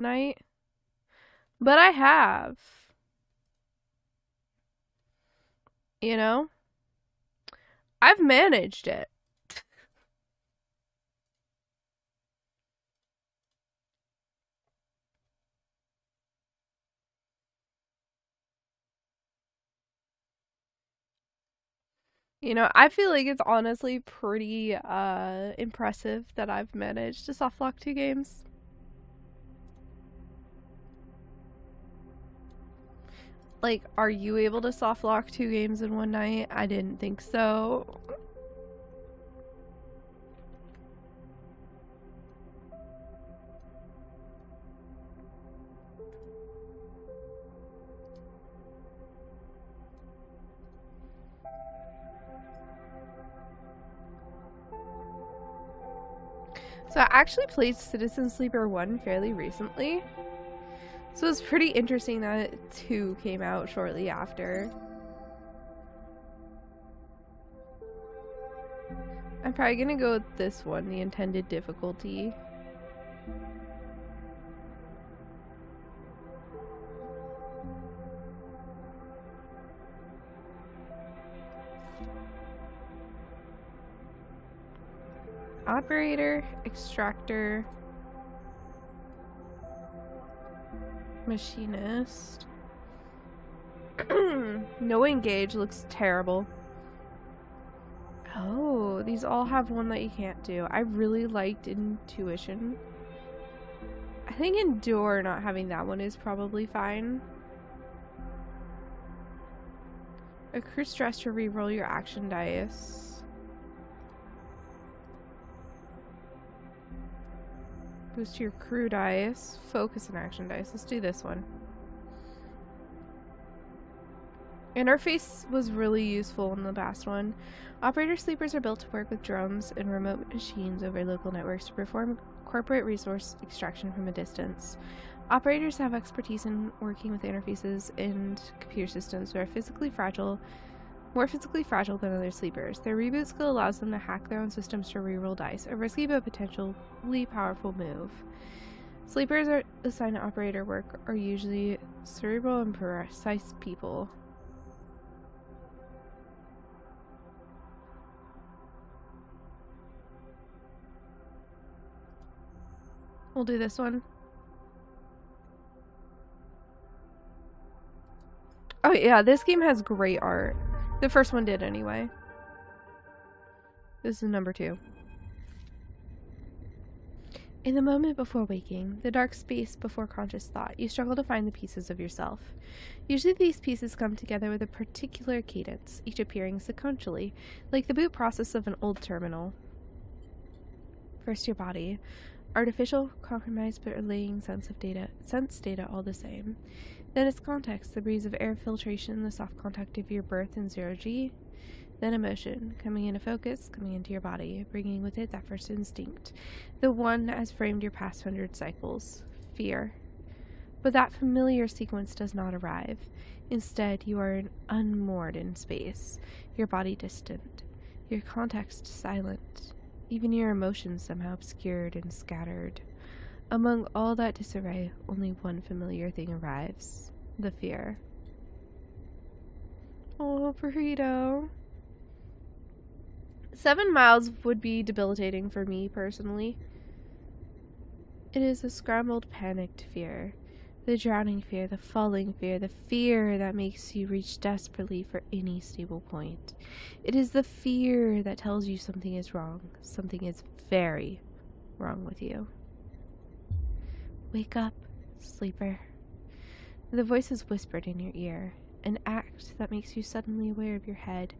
night. But I have. You know? I've managed it. You know, I feel like it's honestly pretty impressive that I've managed to soft lock 2 games. Like, are you able to soft lock 2 games in one night? I didn't think so. So I actually played Citizen Sleeper 1 fairly recently. So it's pretty interesting that 2 came out shortly after. I'm probably gonna go with this one, the intended difficulty. Operator, extractor, machinist. No engage looks terrible. Oh, these all have one that you can't do. I really liked intuition. I think endure not having that one is probably fine. Accrue stress to reroll your action dice. Boost your crew dice. Focus and action dice. Let's do this one. Interface was really useful in the past one. Operator sleepers are built to work with drones and remote machines over local networks to perform corporate resource extraction from a distance. Operators have expertise in working with interfaces and computer systems that are more physically fragile than other sleepers. Their reboot skill allows them to hack their own systems to reroll dice, a risky but potentially powerful move. Sleepers are assigned to operator work are usually cerebral and precise people. We'll do this one. Oh yeah, this game has great art. The first one did anyway. This is number 2. In the moment before waking, the dark space before conscious thought, you struggle to find the pieces of yourself. Usually these pieces come together with a particular cadence, each appearing sequentially, like the boot process of an old terminal. First, your body. Artificial, compromised, but relaying sense data all the same. Then its context, the breeze of air filtration, the soft contact of your birth in 0G. Then emotion, coming into focus, coming into your body, bringing with it that first instinct, the one that has framed your past 100 cycles, fear. But that familiar sequence does not arrive. Instead, you are unmoored in space, your body distant, your context silent, even your emotions somehow obscured and scattered. Among all that disarray, only one familiar thing arrives, the fear. Oh, burrito. 7 miles would be debilitating for me, personally. It is a scrambled, panicked fear. The drowning fear, the falling fear, the fear that makes you reach desperately for any stable point. It is the fear that tells you something is wrong. Something is very wrong with you. Wake up, sleeper. The voice is whispered in your ear, an act that makes you suddenly aware of your head,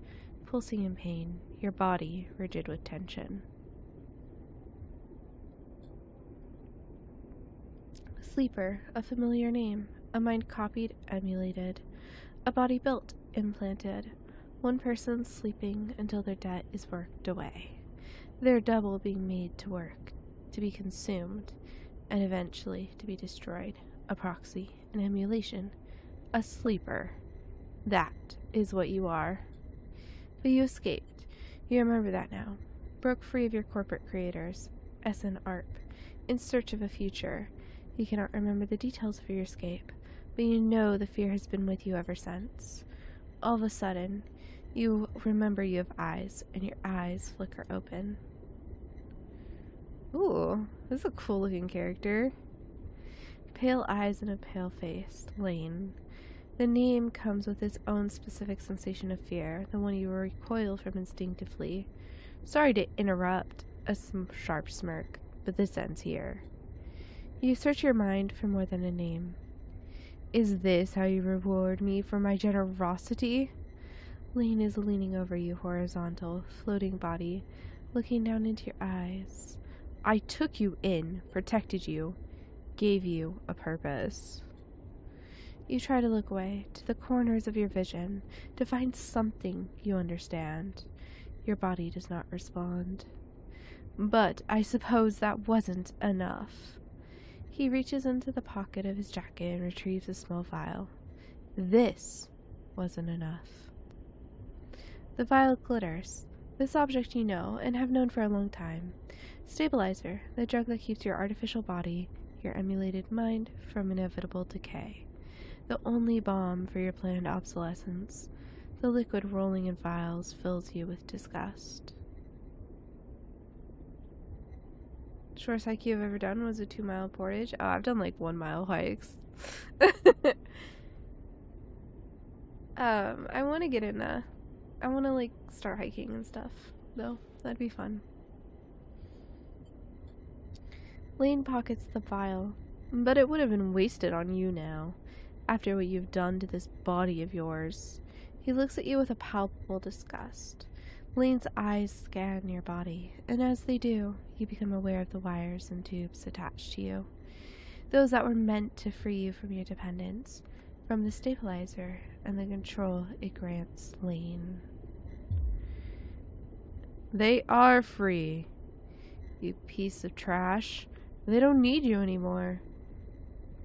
pulsing in pain, your body rigid with tension. Sleeper, a familiar name, a mind copied, emulated, a body built, implanted, one person sleeping until their debt is worked away, their double being made to work, to be consumed, and eventually to be destroyed, a proxy, an emulation, a sleeper. That is what you are. But you escaped. You remember that now. Broke free of your corporate creators, SN ARP, in search of a future. You cannot remember the details of your escape, but you know the fear has been with you ever since. All of a sudden, you remember you have eyes, and your eyes flicker open. Ooh, this is a cool looking character. Pale eyes and a pale face, Lane. The name comes with its own specific sensation of fear, the one you recoil from instinctively. Sorry to interrupt, a sharp smirk, but this ends here. You search your mind for more than a name. Is this how you reward me for my generosity? Lane is leaning over you, horizontal, floating body, looking down into your eyes. I took you in, protected you, gave you a purpose. You try to look away, to the corners of your vision, to find something you understand. Your body does not respond. But I suppose that wasn't enough. He reaches into the pocket of his jacket and retrieves a small vial. This wasn't enough. The vial glitters. This object you know, and have known for a long time. Stabilizer, the drug that keeps your artificial body, your emulated mind, from inevitable decay. The only balm for your planned obsolescence. The liquid rolling in vials fills you with disgust. Shortest hike you've ever done was a 2-mile portage. Oh, I've done like 1-mile hikes. I want to get in I want to like start hiking and stuff, though. That'd be fun. Lane pockets the vial, but it would have been wasted on you now, after what you've done to this body of yours. He looks at you with a palpable disgust. Lane's eyes scan your body, and as they do, you become aware of the wires and tubes attached to you. Those that were meant to free you from your dependence, from the stabilizer and the control it grants Lane. They are free, you piece of trash. They don't need you anymore.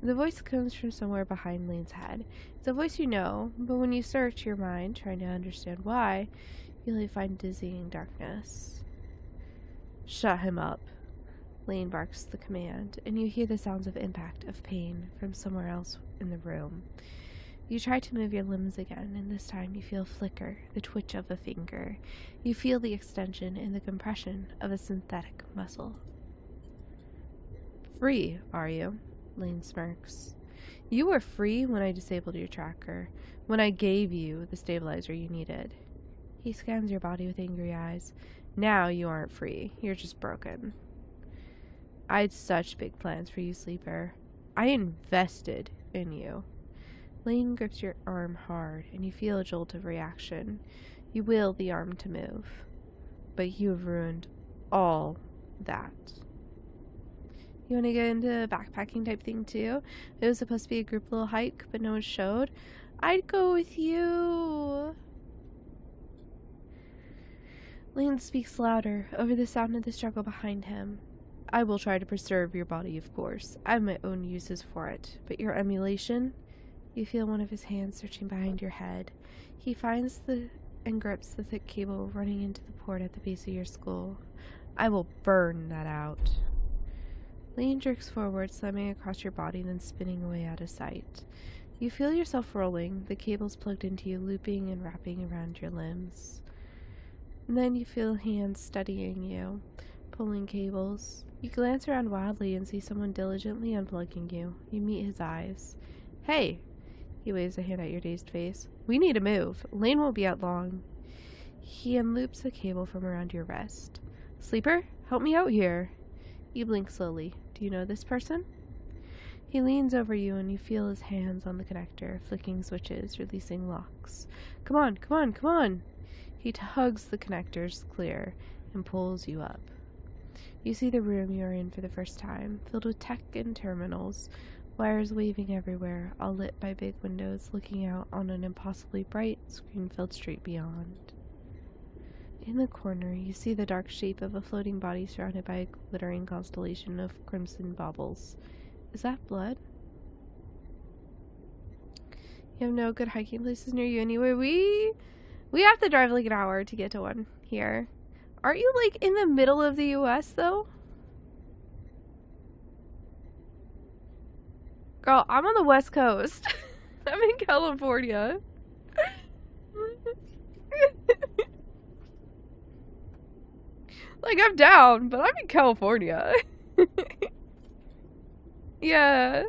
The voice comes from somewhere behind Lane's head. It's a voice you know, but when you search your mind, trying to understand why, you only find dizzying darkness. Shut him up. Lane barks the command, and you hear the sounds of impact, of pain, from somewhere else in the room. You try to move your limbs again, and this time you feel a flicker, the twitch of a finger. You feel the extension and the compression of a synthetic muscle. Free, are you? Lane smirks. You were free when I disabled your tracker, when I gave you the stabilizer you needed. He scans your body with angry eyes. Now you aren't free. You're just broken. I had such big plans for you, Sleeper. I invested in you. Lane grips your arm hard, and you feel a jolt of reaction. You will the arm to move. But you have ruined all that. You want to get into a backpacking type thing too? It was supposed to be a group little hike, but no one showed. I'd go with you. Lane speaks louder, over the sound of the struggle behind him. I will try to preserve your body, of course. I have my own uses for it. But your emulation? You feel one of his hands searching behind your head. He finds and grips the thick cable running into the port at the base of your skull. I will burn that out. Lane jerks forward, slamming across your body, then spinning away out of sight. You feel yourself rolling, the cables plugged into you looping and wrapping around your limbs. And then you feel hands steadying you, pulling cables. You glance around wildly and see someone diligently unplugging you. You meet his eyes. Hey! He waves a hand at your dazed face. We need to move. Lane won't be out long. He unloops the cable from around your wrist. Sleeper, help me out here. You blink slowly. Do you know this person? He leans over you and you feel his hands on the connector, flicking switches, releasing locks. Come on, come on, come on! He tugs the connectors clear and pulls you up. You see the room you are in for the first time, filled with tech and terminals, wires waving everywhere, all lit by big windows looking out on an impossibly bright, screen-filled street beyond. In the corner, you see the dark shape of a floating body surrounded by a glittering constellation of crimson baubles. Is that blood? You have no good hiking places near you anyway. We have to drive like an hour to get to one here. Aren't you like in the middle of the US though? Girl, I'm on the West Coast. I'm in California. Like, I'm down, but I'm in California. Yeah.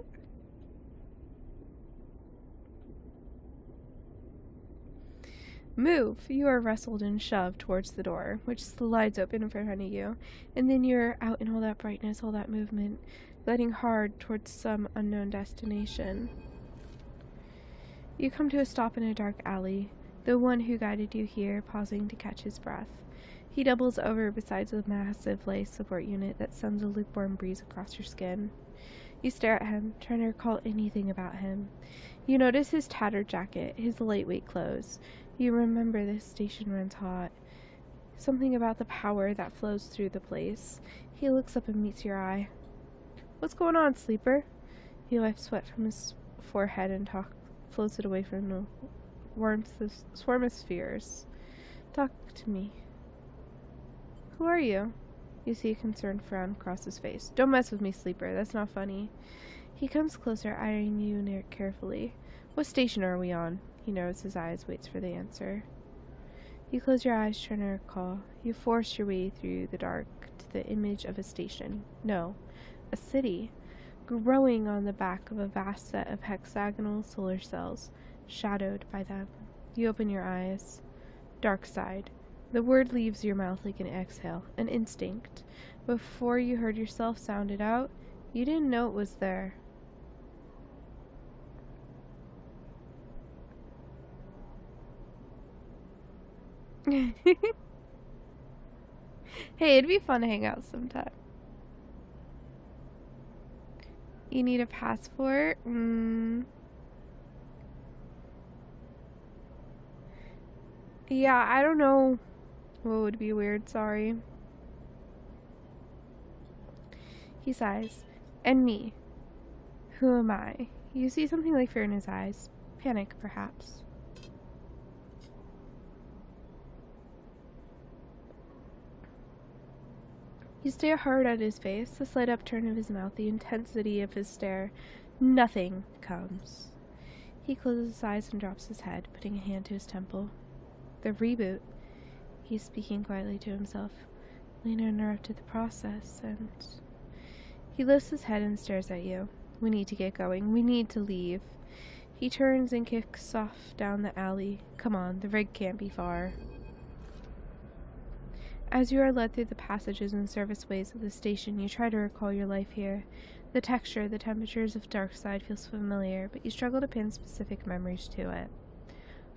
Move. You are wrestled and shoved towards the door, which slides open in front of you, and then you're out in all that brightness, all that movement, gliding hard towards some unknown destination. You come to a stop in a dark alley, the one who guided you here pausing to catch his breath. He doubles over beside the massive lace support unit that sends a lukewarm breeze across your skin. You stare at him, trying to recall anything about him. You notice his tattered jacket, his lightweight clothes. You remember this station runs hot. Something about the power that flows through the place. He looks up and meets your eye. What's going on, sleeper? He wipes sweat from his forehead and flows it away from the warmth of swarm of spheres. Talk to me. Who are you? You see a concerned frown cross his face. Don't mess with me, sleeper. That's not funny. He comes closer, eyeing you carefully. What station are we on? He narrows his eyes, waits for the answer. You close your eyes, trying to recall. You force your way through the dark to the image of a station. No, a city, growing on the back of a vast set of hexagonal solar cells, shadowed by them. You open your eyes. Dark side. The word leaves your mouth like an exhale, an instinct. Before you heard yourself sound it out, you didn't know it was there. Hey, it'd be fun to hang out sometime. You need a passport? Yeah, I don't know what would be weird, sorry. He sighs. And me. Who am I? You see something like fear in his eyes. Panic, perhaps. You stare hard at his face, the slight upturn of his mouth, the intensity of his stare. Nothing comes. He closes his eyes and drops his head, putting a hand to his temple. The reboot. He's speaking quietly to himself. Lena interrupted the process, and... He lifts his head and stares at you. We need to get going. We need to leave. He turns and kicks off down the alley. Come on, the rig can't be far. As you are led through the passages and service ways of the station, you try to recall your life here. The texture, the temperatures of Darkside feels familiar, but you struggle to pin specific memories to it.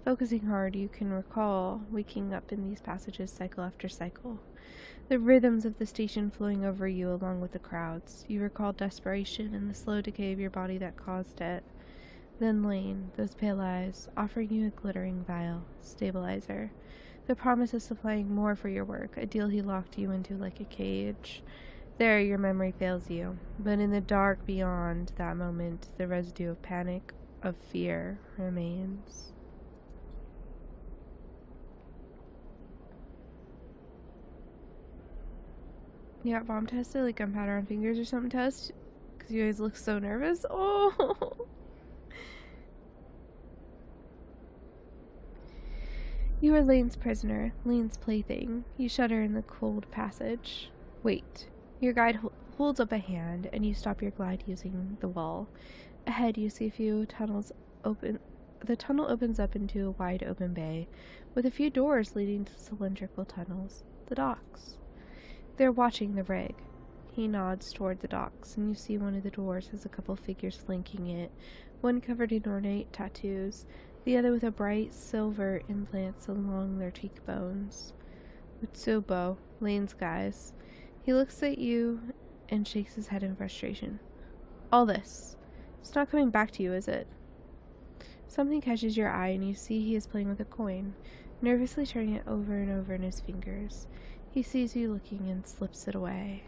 Focusing hard, you can recall waking up in these passages cycle after cycle. The rhythms of the station flowing over you along with the crowds. You recall desperation and the slow decay of your body that caused it. Then Lane, those pale eyes, offering you a glittering vial, stabilizer. The promise of supplying more for your work, a deal he locked you into like a cage. There, your memory fails you. But in the dark beyond that moment, the residue of panic, of fear, remains. Yeah, mom tested like gunpowder on fingers or something test. Because you guys look so nervous. Oh! You are Lane's prisoner, Lane's plaything. You shudder in the cold passage. Wait. Your guide holds up a hand, and you stop your glide using the wall. Ahead, you see a few tunnels open. The tunnel opens up into a wide open bay, with a few doors leading to cylindrical tunnels. The docks. They're watching the rig. He nods toward the docks, and you see one of the doors has a couple figures flanking it, one covered in ornate tattoos, the other with a bright silver implants along their cheekbones. Utsubo, Lane's guys. He looks at you and shakes his head in frustration. All this. It's not coming back to you, is it? Something catches your eye, and you see he is playing with a coin, nervously turning it over and over in his fingers. He sees you looking and slips it away.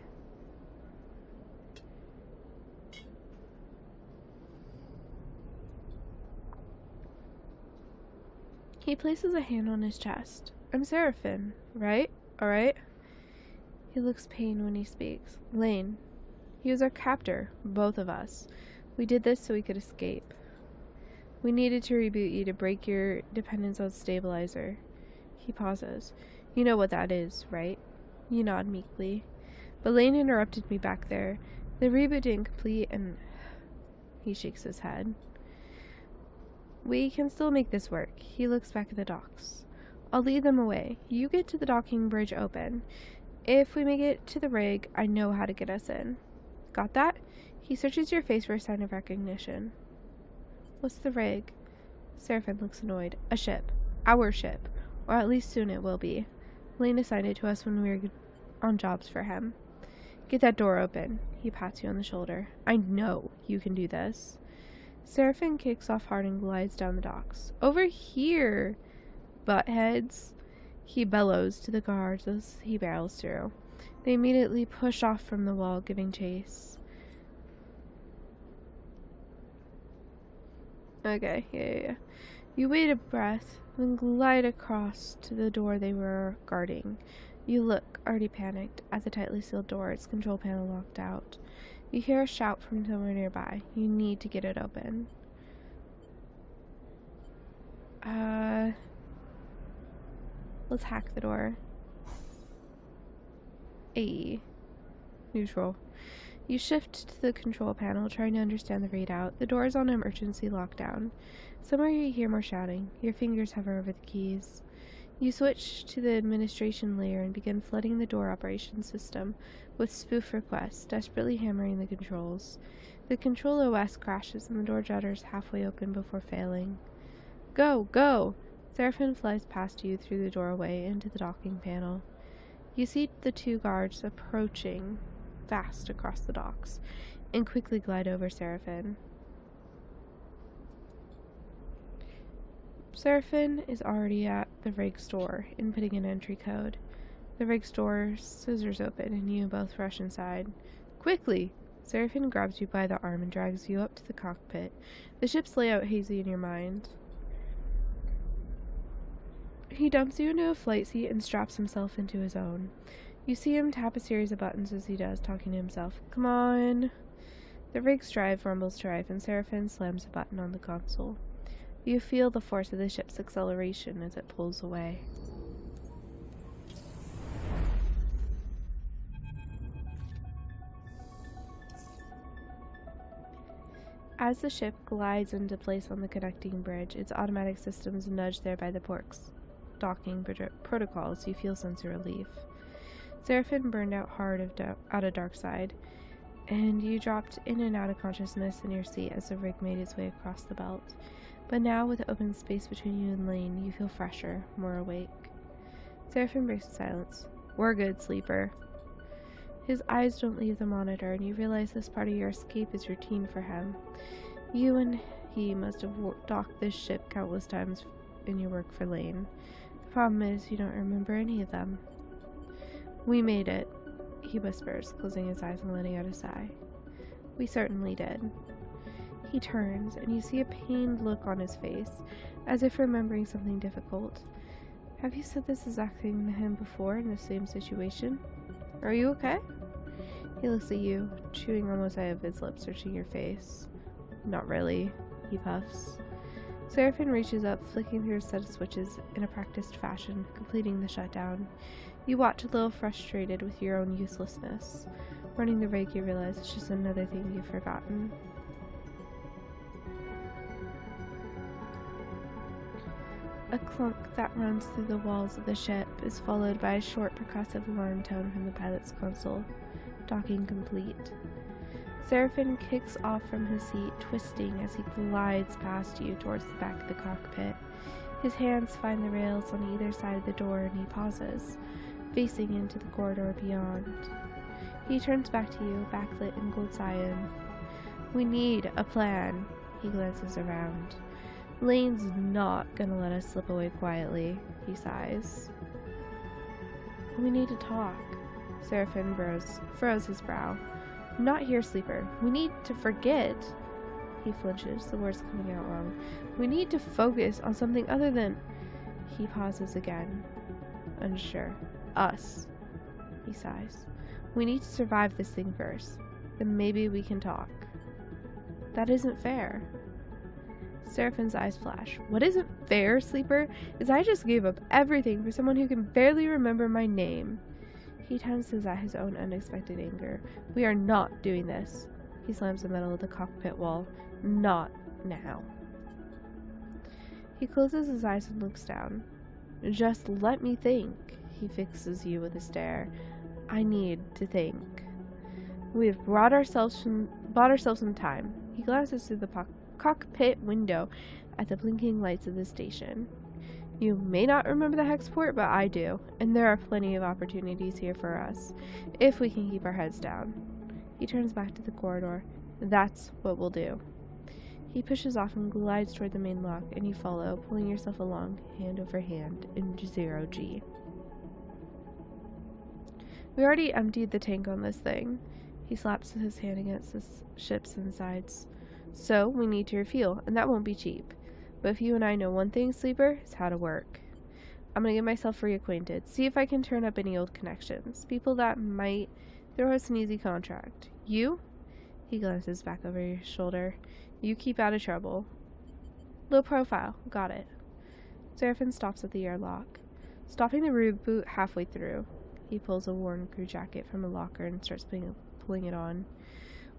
He places a hand on his chest. I'm Seraphim, right? Alright? He looks pained when he speaks. Lane. He was our captor, both of us. We did this so we could escape. We needed to reboot you to break your dependence on stabilizer. He pauses. You know what that is, right? You nod meekly. But Lane interrupted me back there. The reboot didn't complete and... He shakes his head. We can still make this work. He looks back at the docks. I'll lead them away. You get to the docking bridge open. If we make it to the rig, I know how to get us in. Got that? He searches your face for a sign of recognition. What's the rig? Seraphim looks annoyed. A ship. Our ship. Or at least soon it will be. Lane assigned it to us when we were on jobs for him. Get that door open. He pats you on the shoulder. I know you can do this. Seraphim kicks off hard and glides down the docks. Over here, buttheads. He bellows to the guards as he barrels through. They immediately push off from the wall, giving chase. Okay, yeah. You wait a breath, then glide across to the door they were guarding. You look, already panicked, at the tightly sealed door, its control panel locked out. You hear a shout from somewhere nearby. You need to get it open. Let's hack the door. A. Neutral. You shift to the control panel, trying to understand the readout. The door is on emergency lockdown. Somewhere you hear more shouting. Your fingers hover over the keys. You switch to the administration layer and begin flooding the door operation system with spoof requests, desperately hammering the controls. The control OS crashes and the door judders halfway open before failing. Go! Go! Seraphim flies past you through the doorway into the docking panel. You see the two guards approaching fast across the docks and quickly glide over Seraphim. Seraphim is already at the rig store, inputting an entry code. The rig store scissors open and you both rush inside. Quickly! Seraphim grabs you by the arm and drags you up to the cockpit, the ship's layout hazy in your mind. He dumps you into a flight seat and straps himself into his own. You see him tap a series of buttons as he does, talking to himself. Come on! The rig's drive rumbles to life and Seraphim slams a button on the console. You feel the force of the ship's acceleration as it pulls away. As the ship glides into place on the connecting bridge, its automatic systems nudged there by the port's docking protocols, you feel sense of relief. Seraphim burned out hard out of dark side, and you dropped in and out of consciousness in your seat as the rig made its way across the belt. But now, with the open space between you and Lane, you feel fresher, more awake. Seraphim breaks silence. We're good, sleeper. His eyes don't leave the monitor, and you realize this part of your escape is routine for him. You and he must have docked this ship countless times in your work for Lane. The problem is, you don't remember any of them. We made it, he whispers, closing his eyes and letting out a sigh. We certainly did. He turns, and you see a pained look on his face, as if remembering something difficult. Have you said this exact thing to him before in the same situation? Are you okay? He looks at you, chewing almost out of his lips, searching your face. Not really, he puffs. Seraphim reaches up, flicking through a set of switches in a practiced fashion, completing the shutdown. You watch a little frustrated with your own uselessness. Running the rig, you realize it's just another thing you've forgotten. A clunk that runs through the walls of the ship is followed by a short percussive alarm tone from the pilot's console. Docking complete. Seraphim kicks off from his seat, twisting as he glides past you towards the back of the cockpit. His hands find the rails on either side of the door and he pauses, facing into the corridor beyond. He turns back to you, backlit in gold cyan. We need a plan. He glances around. Lane's not gonna let us slip away quietly, he sighs. We need to talk. Seraphim furrows his brow. Not here, sleeper. We need to forget. He flinches, the words coming out wrong. We need to focus on something other than... He pauses again, unsure. Us. He sighs. We need to survive this thing first. Then maybe we can talk. That isn't fair. Seraphine's eyes flash. What isn't fair, Sleeper, is I just gave up everything for someone who can barely remember my name. He tenses at his own unexpected anger. We are not doing this. He slams the metal of the cockpit wall. Not now. He closes his eyes and looks down. Just let me think. He fixes you with a stare. I need to think. We have bought ourselves some time. He glances through the cockpit window at the blinking lights of the station. You may not remember the hexport, but I do, and there are plenty of opportunities here for us, if we can keep our heads down. He turns back to the corridor. That's what we'll do. He pushes off and glides toward the main lock, and you follow, pulling yourself along, hand over hand, into 0G. We already emptied the tank on this thing. He slaps his hand against the ship's insides. So, we need to refuel, and that won't be cheap. But if you and I know one thing, Sleeper, it's how to work. I'm gonna get myself reacquainted, see if I can turn up any old connections, people that might throw us an easy contract. You? He glances back over your shoulder. You keep out of trouble. Low profile. Got it. Seraphine stops at the airlock, stopping the reboot halfway through. He pulls a worn crew jacket from a locker and starts pulling it on.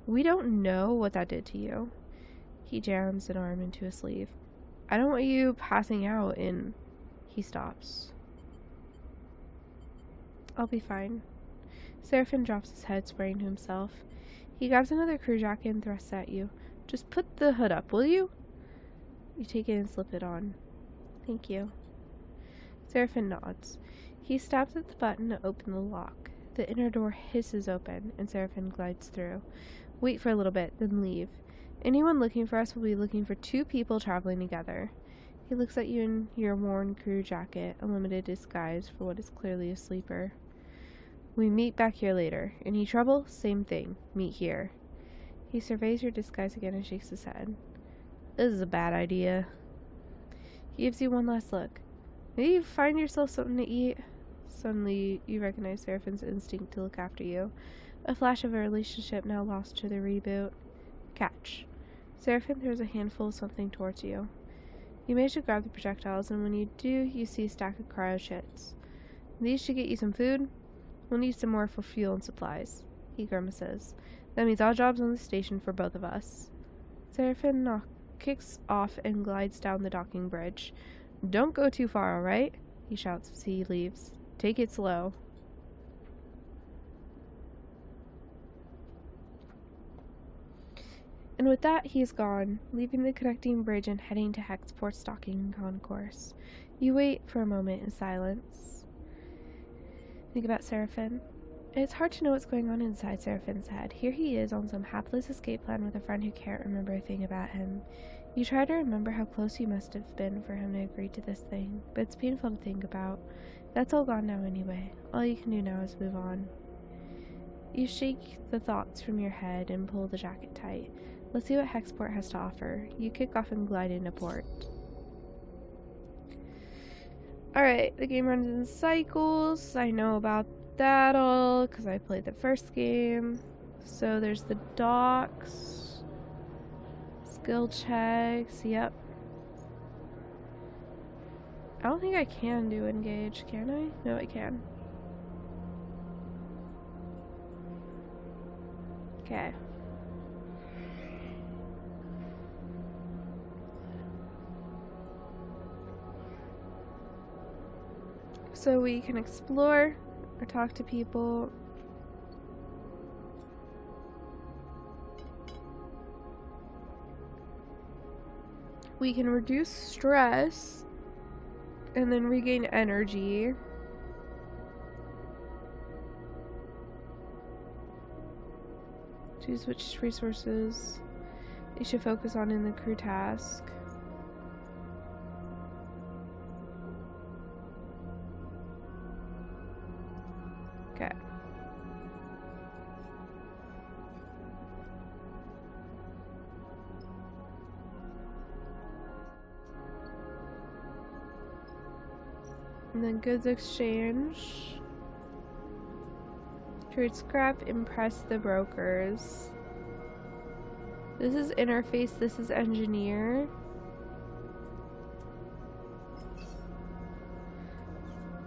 We don't know what that did to you. He jams an arm into a sleeve. I don't want you passing out in... He stops. I'll be fine. Seraphine drops his head, swearing to himself. He grabs another crew jacket and thrusts at you. Just put the hood up, will you? You take it and slip it on. Thank you. Seraphine nods. He stabs at the button to open the lock. The inner door hisses open, and Seraphine glides through. Wait for a little bit, then leave. Anyone looking for us will be looking for two people traveling together. He looks at you in your worn crew jacket, a limited disguise for what is clearly a sleeper. We meet back here later. Any trouble? Same thing. Meet here. He surveys your disguise again and shakes his head. This is a bad idea. He gives you one last look. Maybe you find yourself something to eat. Suddenly, you recognize Seraphine's instinct to look after you. A flash of a relationship now lost to the reboot. Catch. Seraphine throws a handful of something towards you. You manage to grab the projectiles, and when you do, you see a stack of cryo shits. These should get you some food. We'll need some more for fuel and supplies. He grimaces. That means all jobs on the station for both of us. Seraphine kicks off and glides down the docking bridge. Don't go too far, alright? He shouts as he leaves. Take it slow. And with that, he is gone, leaving the connecting bridge and heading to Hexport's docking concourse. You wait for a moment in silence. Think about Seraphine. It's hard to know what's going on inside Seraphine's head. Here he is on some hapless escape plan with a friend who can't remember a thing about him. You try to remember how close you must have been for him to agree to this thing, but it's painful to think about. That's all gone now anyway. All you can do now is move on. You shake the thoughts from your head and pull the jacket tight. Let's see what Hexport has to offer. You kick off and glide into port. Alright, the game runs in cycles. I know about that all because I played the first game. So there's the docks. Skill checks, yep. I don't think I can do engage, can I? No, I can. Okay. So we can explore or talk to people. We can reduce stress and then regain energy. Choose which resources you should focus on in the crew task. Okay. And then goods exchange. Trade scrap, impress the brokers. This is interface, this is engineer.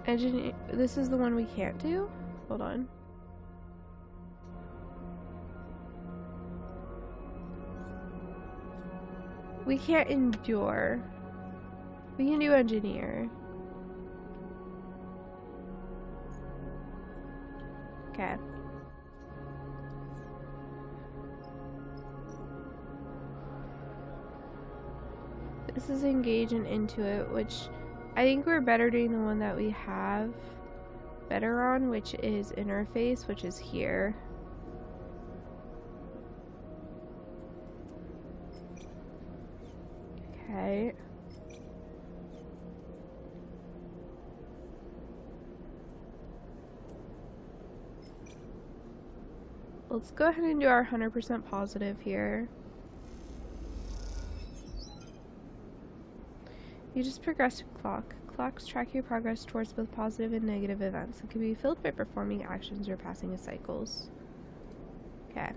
Engineer, this is the one we can't do? Hold on. We can't endure. We can do engineer. Okay. This is engage and intuit, which I think we're better doing the one that we have better on, which is interface, which is here. Okay. Let's go ahead and do our 100% positive here. You just progressed a clock. Clocks track your progress towards both positive and negative events and can be filled by performing actions or passing of cycles. Okay.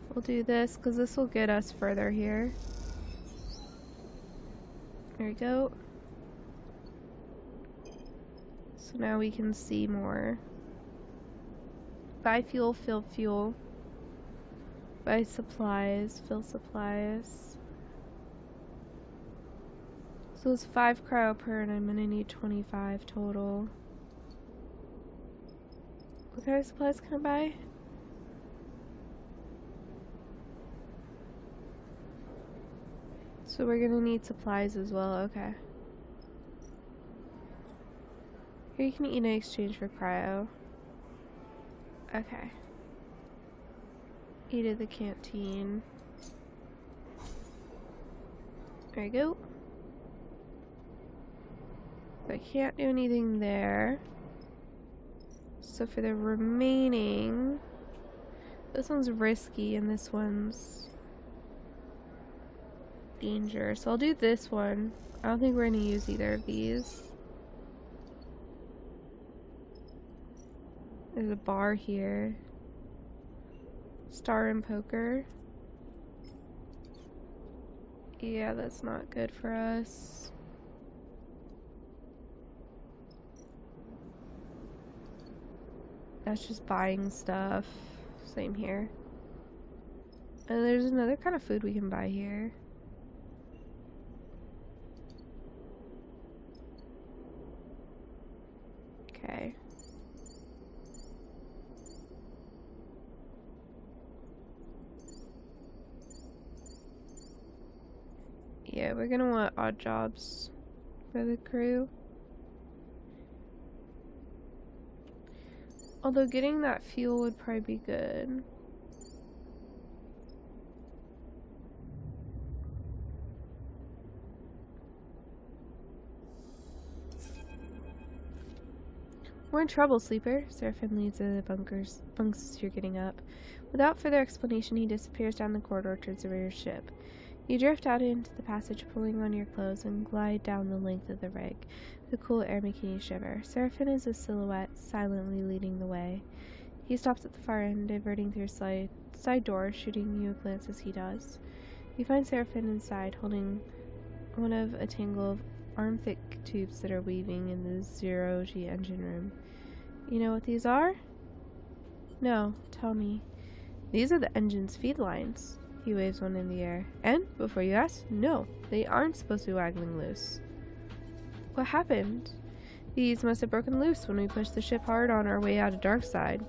We'll do this because this will get us further here. There we go. So now we can see more. Buy fuel, fill fuel. Buy supplies, fill supplies. So it's 5 cryo per, and I'm gonna need 25 total. What kind of supplies can I buy? So we're gonna need supplies as well, okay. Here you can eat in exchange for cryo. Okay. Eat at the canteen. There you go. I can't do anything there. So for the remaining, this one's risky and this one's danger. So I'll do this one. I don't think we're going to use either of these. There's a bar here. Star and poker. Yeah, that's not good for us. That's just buying stuff. Same here. And there's another kind of food we can buy here. Okay. Yeah, we're gonna want odd jobs for the crew. Although getting that fuel would probably be good. We're in trouble, sleeper. Seraphim leads the bunks as you're getting up. Without further explanation, he disappears down the corridor towards the rear ship. You drift out into the passage, pulling on your clothes, and glide down the length of the rig, the cool air making you shiver. Seraphim is a silhouette, silently leading the way. He stops at the far end, diverting through a side door, shooting you a glance as he does. You find Seraphim inside, holding one of a tangle of arm-thick tubes that are weaving in the zero-G engine room. You know what these are? No, tell me. These are the engine's feed lines. He waves one in the air. And, before you ask, no, they aren't supposed to be waggling loose. What happened? These must have broken loose when we pushed the ship hard on our way out of Darkside.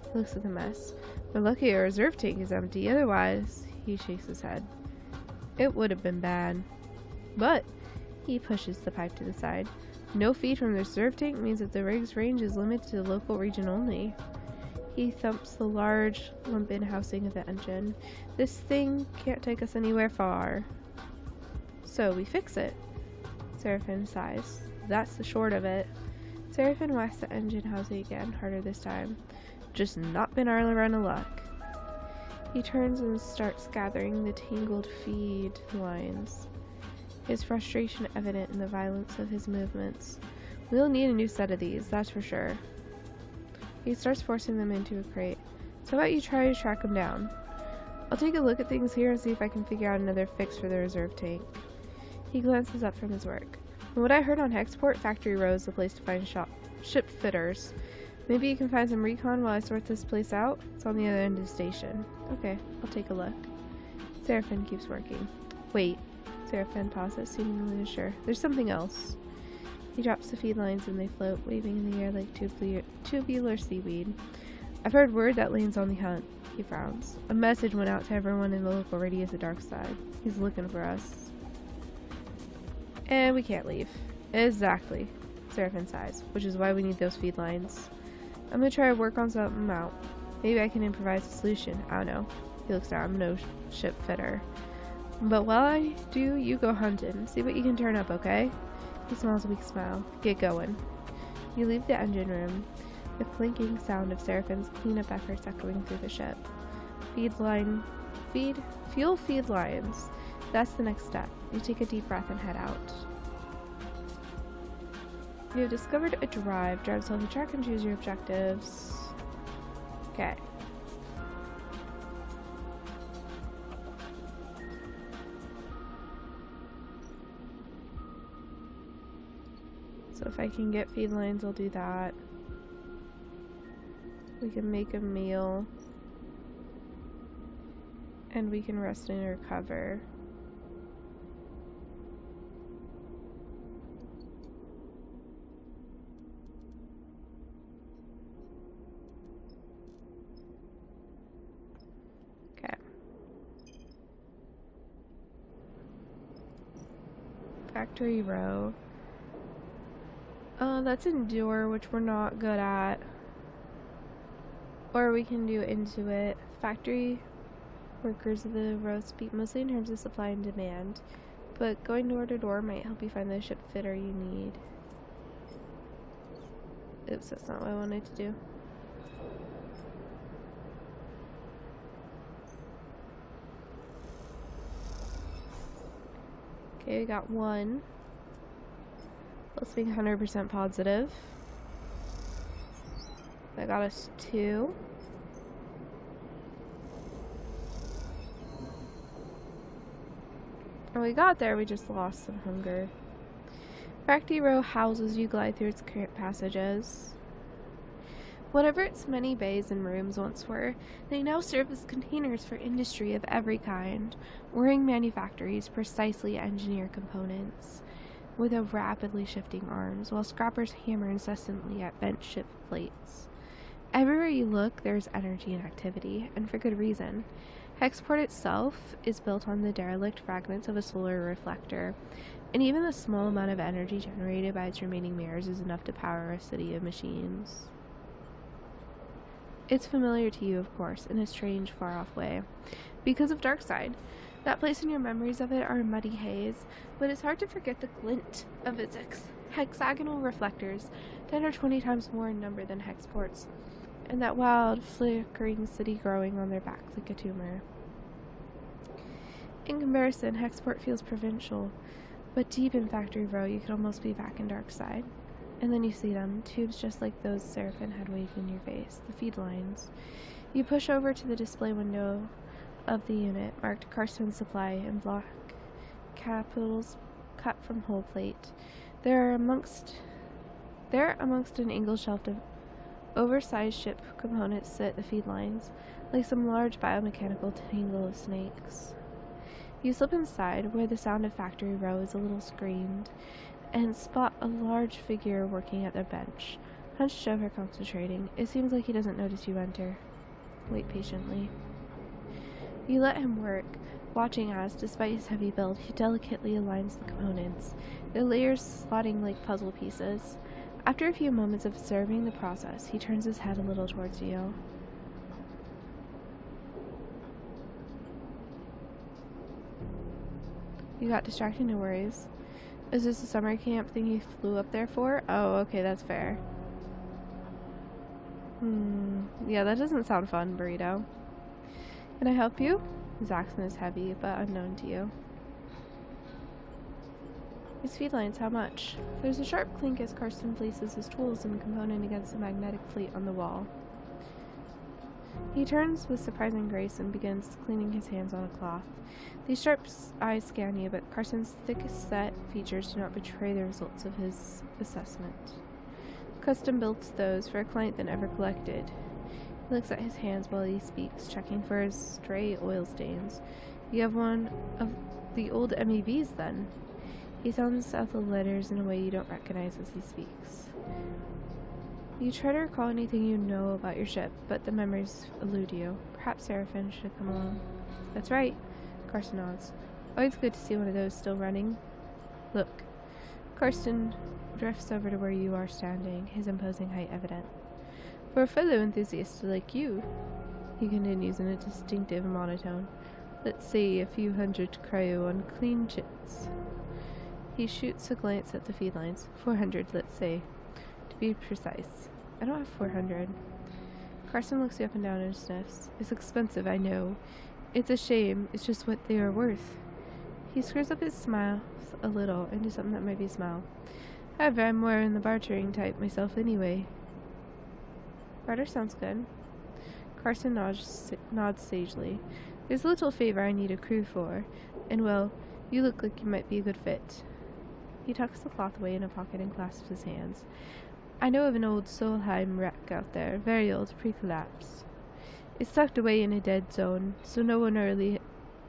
He looks at the mess. We're lucky our reserve tank is empty, otherwise, he shakes his head. It would have been bad. But, he pushes the pipe to the side. No feed from the reserve tank means that the rig's range is limited to the local region only. He thumps the large lump-in housing of the engine. This thing can't take us anywhere far. So we fix it. Seraphim sighs. That's the short of it. Seraphim whacks the engine housing again, harder this time. Just not been our run of luck. He turns and starts gathering the tangled feed lines, his frustration evident in the violence of his movements. We'll need a new set of these, that's for sure. He starts forcing them into a crate. So how about you try to track them down? I'll take a look at things here and see if I can figure out another fix for the reserve tank. He glances up from his work. From what I heard on Hexport, Factory Row is the place to find ship fitters. Maybe you can find some recon while I sort this place out? It's on the other end of the station. Okay, I'll take a look. Seraphin keeps working. Wait. Seraphin pauses, seemingly unsure. There's something else. He drops the feed lines and they float, waving in the air like tubular seaweed. I've heard word that Lane's on the hunt. He frowns. A message went out to everyone in the local radius of Dark Side. He's looking for us. And we can't leave. Exactly. Seraphin sighs, which is why we need those feed lines. I'm gonna try to work on something out. Maybe I can improvise a solution. I don't know. He looks down. I'm no ship fitter. But while I do, you go hunting. See what you can turn up, okay? He smiles a weak smile. Get going. You leave the engine room, the clinking sound of Seraphin's cleanup efforts echoing through the ship. Fuel feed lines. That's the next step. You take a deep breath and head out. You have discovered a drive. Drive yourself a track and choose your objectives. Okay. So if I can get feed lines, I'll do that. We can make a meal. And we can rest and recover. Okay. Factory Row. That's Endure, which we're not good at. Or we can do Into It. Factory workers of the row speak mostly in terms of supply and demand, but going door to door might help you find the ship fitter you need. Oops, that's not what I wanted to do. Okay, we got one. Let's be 100% positive. That got us 2. And we got there, we just lost some hunger. Factory Row houses you glide through its current passages. Whatever its many bays and rooms once were, they now serve as containers for industry of every kind. Whirring manufactories precisely engineer components with a rapidly shifting arms, while scrappers hammer incessantly at bent ship plates. Everywhere you look, there's energy and activity, and for good reason. Hexport itself is built on the derelict fragments of a solar reflector, and even the small amount of energy generated by its remaining mirrors is enough to power a city of machines. It's familiar to you, of course, in a strange, far-off way, because of Dark Side. That place and your memories of it are a muddy haze, but it's hard to forget the glint of its hexagonal reflectors, 10 or 20 times more in number than Hexport's, and that wild, flickering city growing on their backs like a tumor. In comparison, Hexport feels provincial, but deep in Factory Row you could almost be back in Dark Side. And then you see them, tubes just like those Seraphin had waved in your face, the feed lines. You push over to the display window of the unit, marked Carstone Supply in block capitals cut from whole plate. There amongst an angle shelf of oversized ship components sit the feed lines, like some large biomechanical tangle of snakes. You slip inside, where the sound of Factory Row is a little screamed, and spot a large figure working at their bench, hunched over concentrating. It seems like he doesn't notice you enter. Wait patiently. You let him work, watching as, despite his heavy build, he delicately aligns the components, their layers slotting like puzzle pieces. After a few moments of observing the process, he turns his head a little towards you. You got distracted, no worries. Is this a summer camp thing you flew up there for? Oh, okay, that's fair. Yeah, that doesn't sound fun, Burrito. Can I help you? His accent is heavy, but unknown to you. These feed lines, how much? There's a sharp clink as Carstone places his tools and component against the magnetic plate on the wall. He turns with surprising grace and begins cleaning his hands on a cloth. These sharp eyes scan you, but Carson's thick-set features do not betray the results of his assessment. Custom-built those for a client that never collected. He looks at his hands while he speaks, checking for his stray oil stains. You have one of the old MEVs, then. He thumbs out the letters in a way you don't recognize as he speaks. You try to recall anything you know about your ship, but the memories elude you. Perhaps Seraphim should have come along. That's right. Carson nods. Always good to see one of those still running. Look. Carson drifts over to where you are standing, his imposing height evident. For a fellow enthusiast like you, he continues in a distinctive monotone, let's say a few hundred cryo on clean chits. He shoots a glance at the feed lines. 400, let's say. To be precise. I don't have 400. Carson looks you up and down and sniffs. It's expensive, I know. It's a shame. It's just what they are worth. He screws up his smile a little into something that might be a smile. However, I'm more in the bartering type myself anyway. Barter sounds good. Carson nods sagely. There's a little favor I need a crew for, and well, you look like you might be a good fit. He tucks the cloth away in a pocket and clasps his hands. I know of an old Solheim wreck out there, very old, pre-collapse. It's tucked away in a dead zone, so no one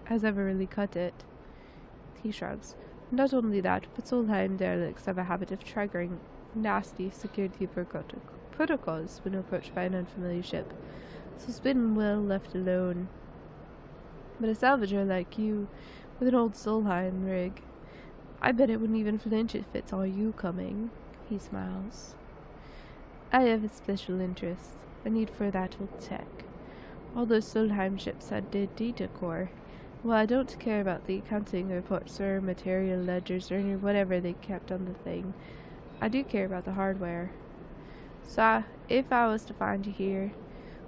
has ever really cut it. He shrugs. Not only that, but Solheim derelicts have a habit of triggering nasty security protocols when approached by an unfamiliar ship, so it's been well left alone. But a salvager like you, with an old Solheim rig, I bet it wouldn't even flinch if it saw you coming. He smiles. I have a special interest, a need for that old tech. All those Solheim ships had data core. Well, I don't care about the accounting reports or material ledgers or whatever they kept on the thing. I do care about the hardware. So, if I was to find you here,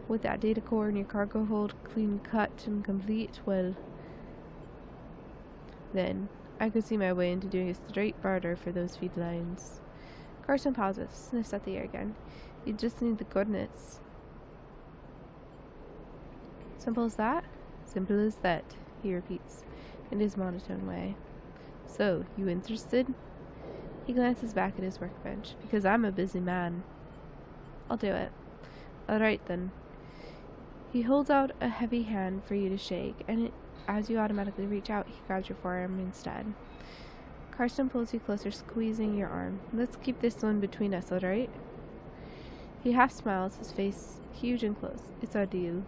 with that data core in your cargo hold clean cut and complete, well, then I could see my way into doing a straight barter for those feed lines. Carson pauses, sniffs at the air again. You just need the coordinates. Simple as that? Simple as that, he repeats, in his monotone way. So, you interested? He glances back at his workbench. Because I'm a busy man. I'll do it. Alright then. He holds out a heavy hand for you to shake, and as you automatically reach out, he grabs your forearm instead. Carson pulls you closer, squeezing your arm. Let's keep this one between us, alright? He half smiles, his face huge and close. It's our deal.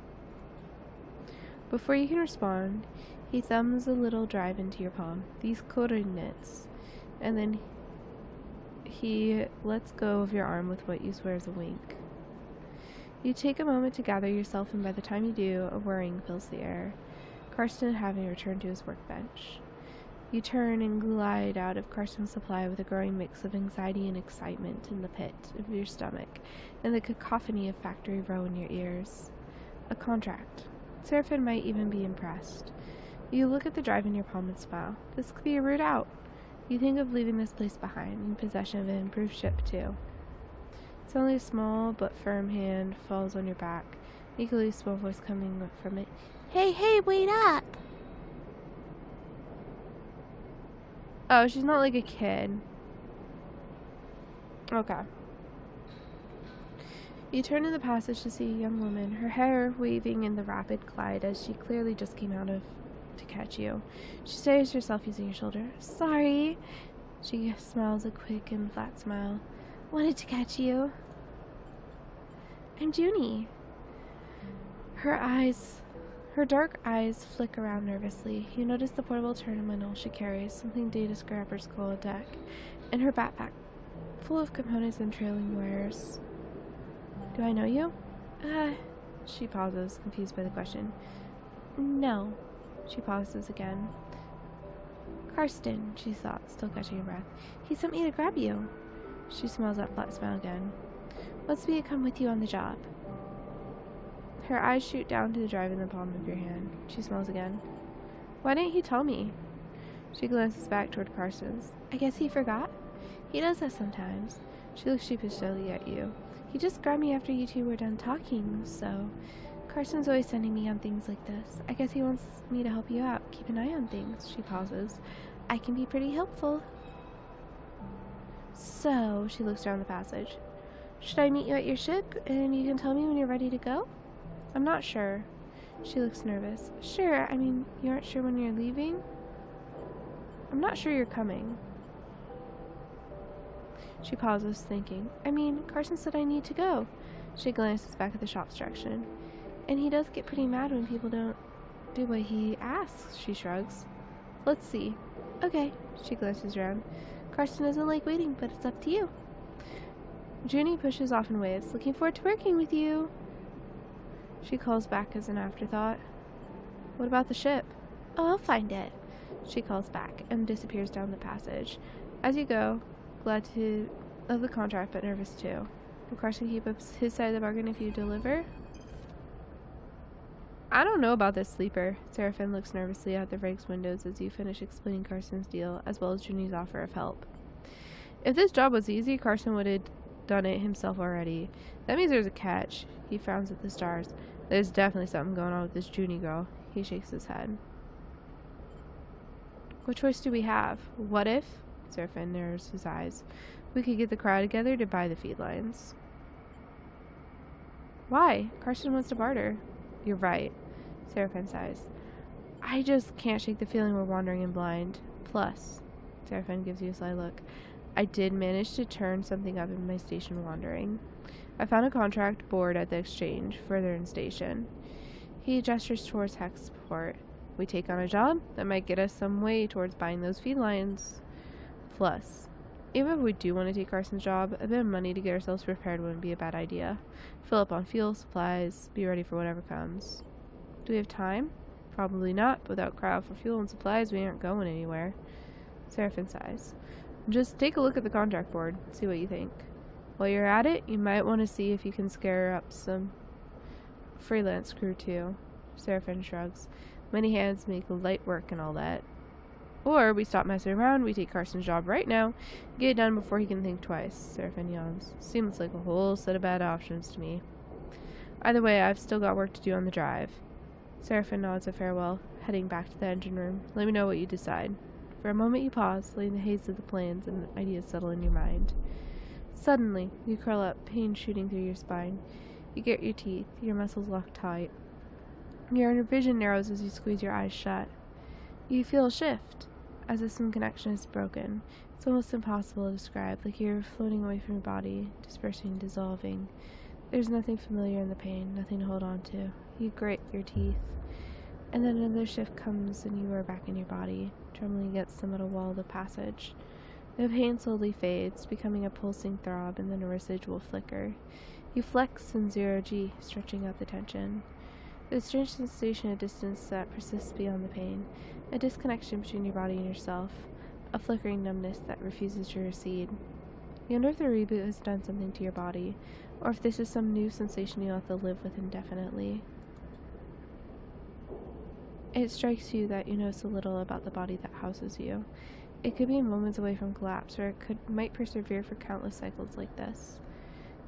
Before you can respond, he thumbs a little drive into your palm. These coordinates. And then he lets go of your arm with what you swear is a wink. You take a moment to gather yourself, and by the time you do, a whirring fills the air. Carson having returned to his workbench. You turn and glide out of Carson's supply with a growing mix of anxiety and excitement in the pit of your stomach, and the cacophony of Factory Row in your ears. A contract. Seraphim might even be impressed. You look at the drive in your palm and smile. This could be a route out. You think of leaving this place behind, in possession of an improved ship, too. Suddenly a small but firm hand falls on your back, an equally small voice coming from it. Hey, wait up! Oh, she's not like a kid. Okay. You turn in the passage to see a young woman, her hair waving in the rapid glide as she clearly just came out of to catch you. She steadies herself using your shoulder. Sorry. She smiles a quick and flat smile. Wanted to catch you. I'm Junie. Her dark eyes flick around nervously. You notice the portable terminal she carries, something data scrappers call a deck, and her backpack, full of components and trailing wires. Do I know you? She pauses, confused by the question. No. She pauses again. Karsten, she thought, still catching her breath. He sent me to grab you. She smiles that flat smile again. Wants me to come with you on the job. Her eyes shoot down to the drive in the palm of your hand. She smiles again. Why didn't he tell me? She glances back toward Carson's. I guess he forgot? He does that sometimes. She looks sheepishly at you. He just grabbed me after you two were done talking, so... Carson's always sending me on things like this. I guess he wants me to help you out. Keep an eye on things. She pauses. I can be pretty helpful. So, she looks around the passage. Should I meet you at your ship and you can tell me when you're ready to go? I'm not sure. She looks nervous. Sure, I mean, you aren't sure when you're leaving? I'm not sure you're coming. She pauses, thinking. I mean, Carson said I need to go. She glances back at the shop's direction. And he does get pretty mad when people don't do what he asks, she shrugs. Let's see. Okay, she glances around. Carson doesn't like waiting, but it's up to you. Junie pushes off and waves. Looking forward to working with you. She calls back as an afterthought. What about the ship? Oh, I'll find it. She calls back and disappears down the passage. As you go, glad of the contract, but nervous too. Will Carson keep up his side of the bargain if you deliver? I don't know about this sleeper. Seraphin looks nervously out the Riggs windows as you finish explaining Carson's deal, as well as Junie's offer of help. If this job was easy, Carson would have done it himself already. That means there's a catch. He frowns at the stars. There's definitely something going on with this Junie girl. He shakes his head. What choice do we have? What if? Seraphin narrows his eyes. We could get the crowd together to buy the feedlines. Why? Carson wants to barter. You're right. Seraphin sighs. I just can't shake the feeling we're wandering in blind. Plus, Seraphin gives you a sly look, I did manage to turn something up in my station wandering. I found a contract board at the exchange, further in station. He gestures towards Hexport. We take on a job that might get us some way towards buying those feedlines. Plus, even if we do want to take Carson's job, a bit of money to get ourselves prepared wouldn't be a bad idea. Fill up on fuel, supplies, be ready for whatever comes. Do we have time? Probably not. Without crowd for fuel and supplies, we aren't going anywhere. Seraphin sighs. Just take a look at the contract board, see what you think. While you're at it, you might want to see if you can scare up some freelance crew too. Seraphin shrugs. Many hands make light work and all that. Or we stop messing around, we take Carson's job right now, get it done before he can think twice. Seraphin yawns. Seems like a whole set of bad options to me. Either way, I've still got work to do on the drive. Seraphin nods a farewell, heading back to the engine room. Let me know what you decide. For a moment you pause, letting the haze of the plans and ideas settle in your mind. Suddenly, you curl up, pain shooting through your spine. You get your teeth, your muscles lock tight. Your vision narrows as you squeeze your eyes shut. You feel a shift, as if some connection is broken. It's almost impossible to describe, like you're floating away from your body, dispersing, dissolving. There's nothing familiar in the pain, nothing to hold on to. You grit your teeth. And then another shift comes and you are back in your body, trembling against the metal wall of the passage. The pain slowly fades, becoming a pulsing throb and then a residual flicker. You flex in 0G, stretching out the tension. The strange sensation of distance that persists beyond the pain, a disconnection between your body and yourself, a flickering numbness that refuses to recede. You wonder if the reboot has done something to your body, or if this is some new sensation you'll have to live with indefinitely. It strikes you that you know so little about the body that houses you. It could be moments away from collapse, or it might persevere for countless cycles like this.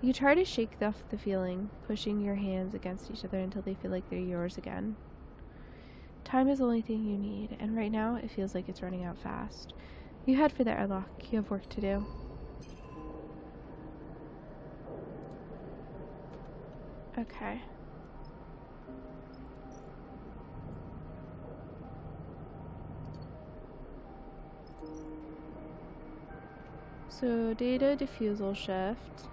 You try to shake off the feeling, pushing your hands against each other until they feel like they're yours again. Time is the only thing you need, and right now it feels like it's running out fast. You head for the airlock. You have work to do. Okay. So, data diffusal shift.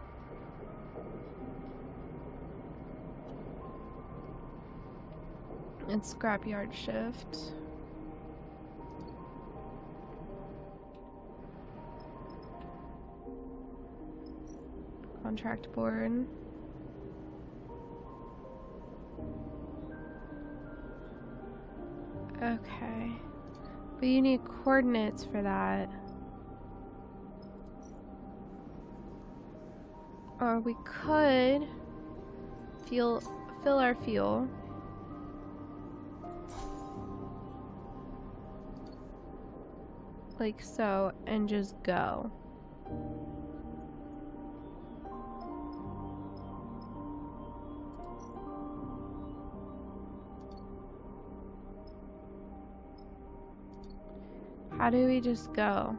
And scrapyard shift. Contract board. Okay. But you need coordinates for that. Or we could fill our fuel. Like so, and just go. How do we just go?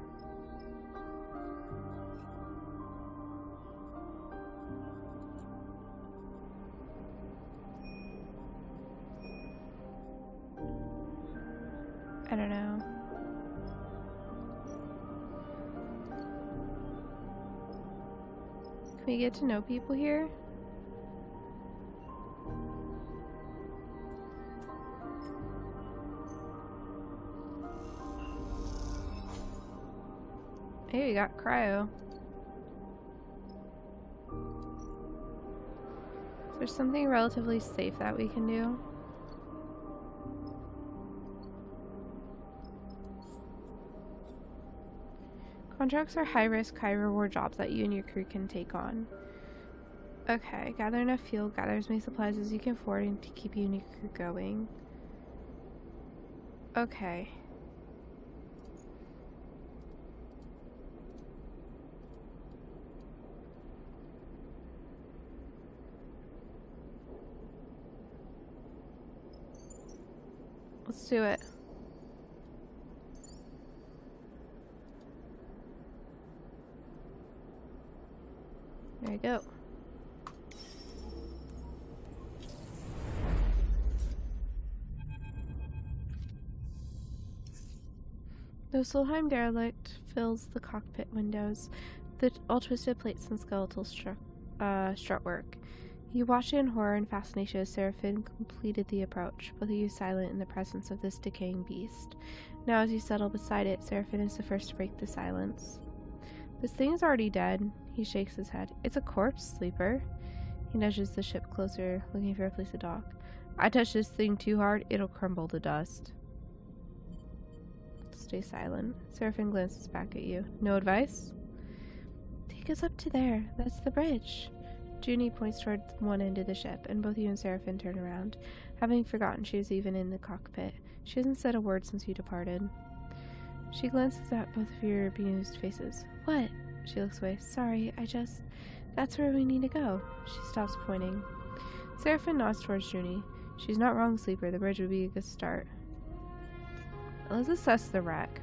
I don't know. Can we get to know people here? Hey, we got cryo. Is there something relatively safe that we can do? Contracts are high-risk, high-reward jobs that you and your crew can take on. Okay, gather enough fuel, gather as many supplies as you can afford, and to keep you and your crew going. Okay. Let's do it. There you go. The Solheim derelict fills the cockpit windows, the all twisted plates and skeletal strutwork. You watch it in horror and fascination as Seraphim completed the approach, both of you silent in the presence of this decaying beast. Now as you settle beside it, Seraphim is the first to break the silence. This thing is already dead. He shakes his head. It's a corpse, sleeper. He nudges the ship closer, looking for a place to dock. I touch this thing too hard, it'll crumble to dust. Stay silent. Seraphim glances back at you. No advice? Take us up to there. That's the bridge. Junie points toward one end of the ship, and both you and Seraphim turn around, having forgotten she was even in the cockpit. She hasn't said a word since you departed. She glances at both of your bemused faces. What? She looks away. Sorry, that's where we need to go. She stops pointing. Seraphim nods towards Junie. She's not wrong, sleeper. The bridge would be a good start. Let's assess the wreck.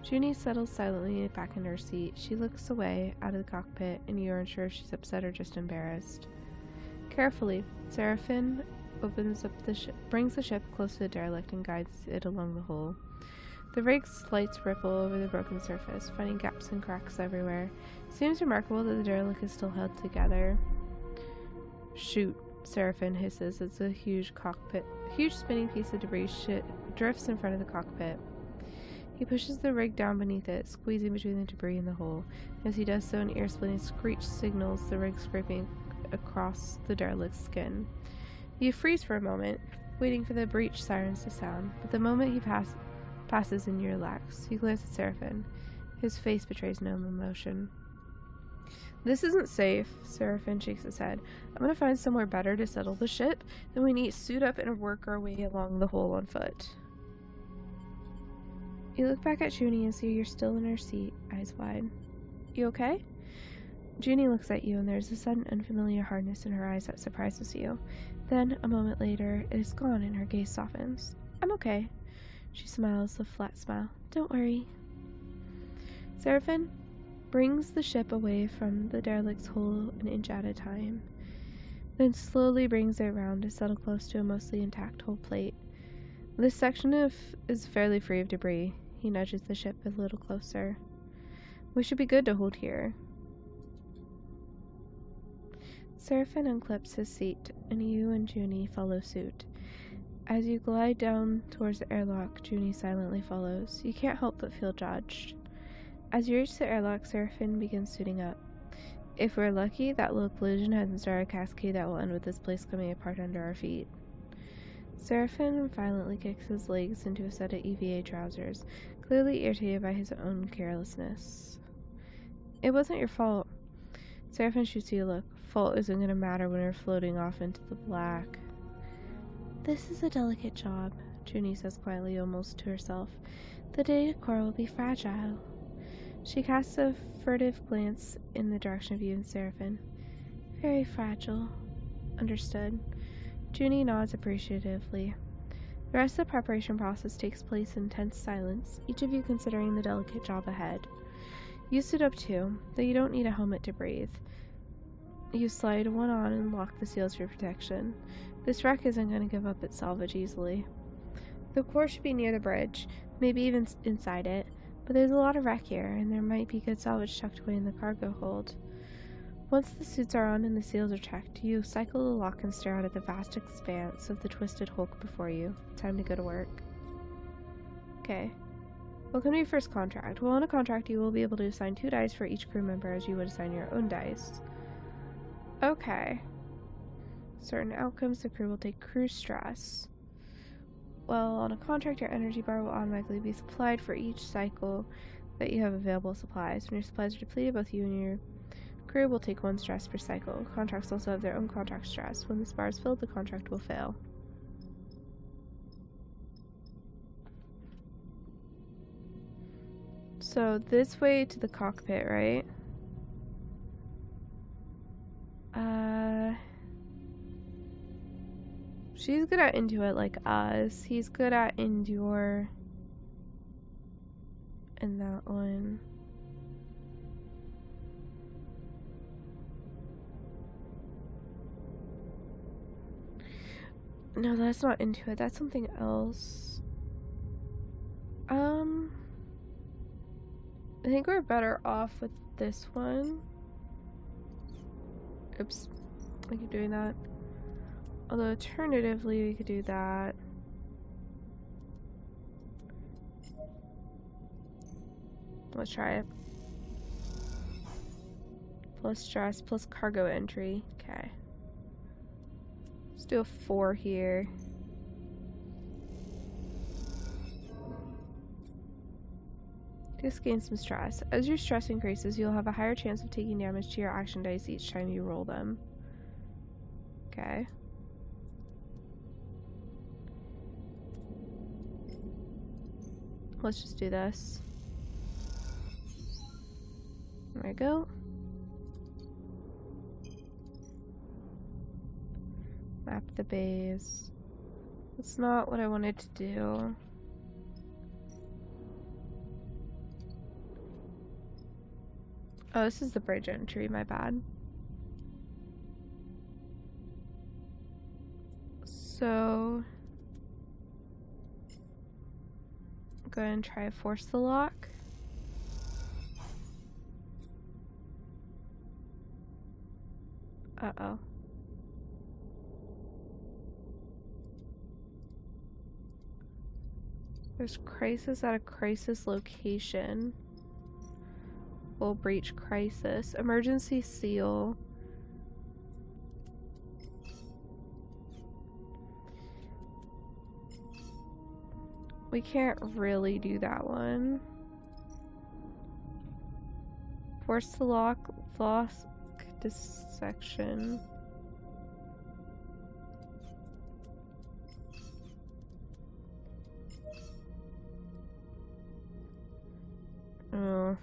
Junie settles silently back in her seat. She looks away out of the cockpit, and you aren't sure if she's upset or just embarrassed. Carefully, Seraphim opens up the ship, brings the ship close to the derelict, and guides it along the hull. The rig's lights ripple over the broken surface, finding gaps and cracks everywhere. It seems remarkable that the derelict is still held together. Shoot, Seraphim hisses as a huge spinning piece of debris drifts in front of the cockpit. He pushes the rig down beneath it, squeezing between the debris and the hole. As he does so, an ear-splitting screech signals the rig scraping across the derelict's skin. You freeze for a moment, waiting for the breach sirens to sound, but the moment he passes and you relax. You glance at Seraphim. His face betrays no emotion. This isn't safe, Seraphim shakes his head. I'm gonna find somewhere better to settle the ship, then we need to suit up and work our way along the hole on foot. You look back at Junie and see you're still in her seat, eyes wide. You okay? Junie looks at you, and there's a sudden unfamiliar hardness in her eyes that surprises you. Then, a moment later, it is gone and her gaze softens. I'm okay. She smiles a flat smile. Don't worry. Seraphim brings the ship away from the derelict's hull an inch at a time, then slowly brings it around to settle close to a mostly intact hull plate. This section is fairly free of debris. He nudges the ship a little closer. We should be good to hold here. Seraphim unclips his seat, and you and Junie follow suit. As you glide down towards the airlock, Junie silently follows. You can't help but feel judged. As you reach the airlock, Seraphim begins suiting up. If we're lucky, that little collision hasn't started a cascade that will end with this place coming apart under our feet. Seraphim violently kicks his legs into a set of EVA trousers, clearly irritated by his own carelessness. It wasn't your fault. Seraphim shoots you a look. Fault isn't going to matter when we're floating off into the black. This is a delicate job, Junie says quietly, almost to herself. The data core will be fragile. She casts a furtive glance in the direction of you and Seraphim. Very fragile. Understood. Junie nods appreciatively. The rest of the preparation process takes place in tense silence, each of you considering the delicate job ahead. You suit up too, though you don't need a helmet to breathe. You slide one on and lock the seals for protection. This wreck isn't going to give up its salvage easily. The core should be near the bridge, maybe even inside it, but there's a lot of wreck here, and there might be good salvage tucked away in the cargo hold. Once the suits are on and the seals are checked, you cycle the lock and stare out at the vast expanse of the twisted hulk before you. Time to go to work. Okay. Welcome to your first contract. Well, on a contract, you will be able to assign 2 dice for each crew member as you would assign your own dice. Okay. Certain outcomes, the crew will take crew stress. Well, on a contract, your energy bar will automatically be supplied for each cycle that you have available supplies. When your supplies are depleted, both you and your crew will take 1 stress per cycle. Contracts also have their own contract stress. When this bar is filled, the contract will fail. So this way to the cockpit, right? She's good at Intuit like us. He's good at Endure. And that one. No, that's not Intuit. That's something else. I think we're better off with this one. Oops. I keep doing that. Although, alternatively, we could do that. Let's try it. Plus stress, plus cargo entry. Okay. Let's do a 4 here. Just gain some stress. As your stress increases, you'll have a higher chance of taking damage to your action dice each time you roll them. Okay. Let's just do this. There we go. Map the base. That's not what I wanted to do. Oh, this is the bridge entry, my bad. So, go ahead and try to force the lock. Uh-oh. There's crisis at a crisis location. Will breach crisis. Emergency seal. We can't really do that one. Force the lock dissection. Oh.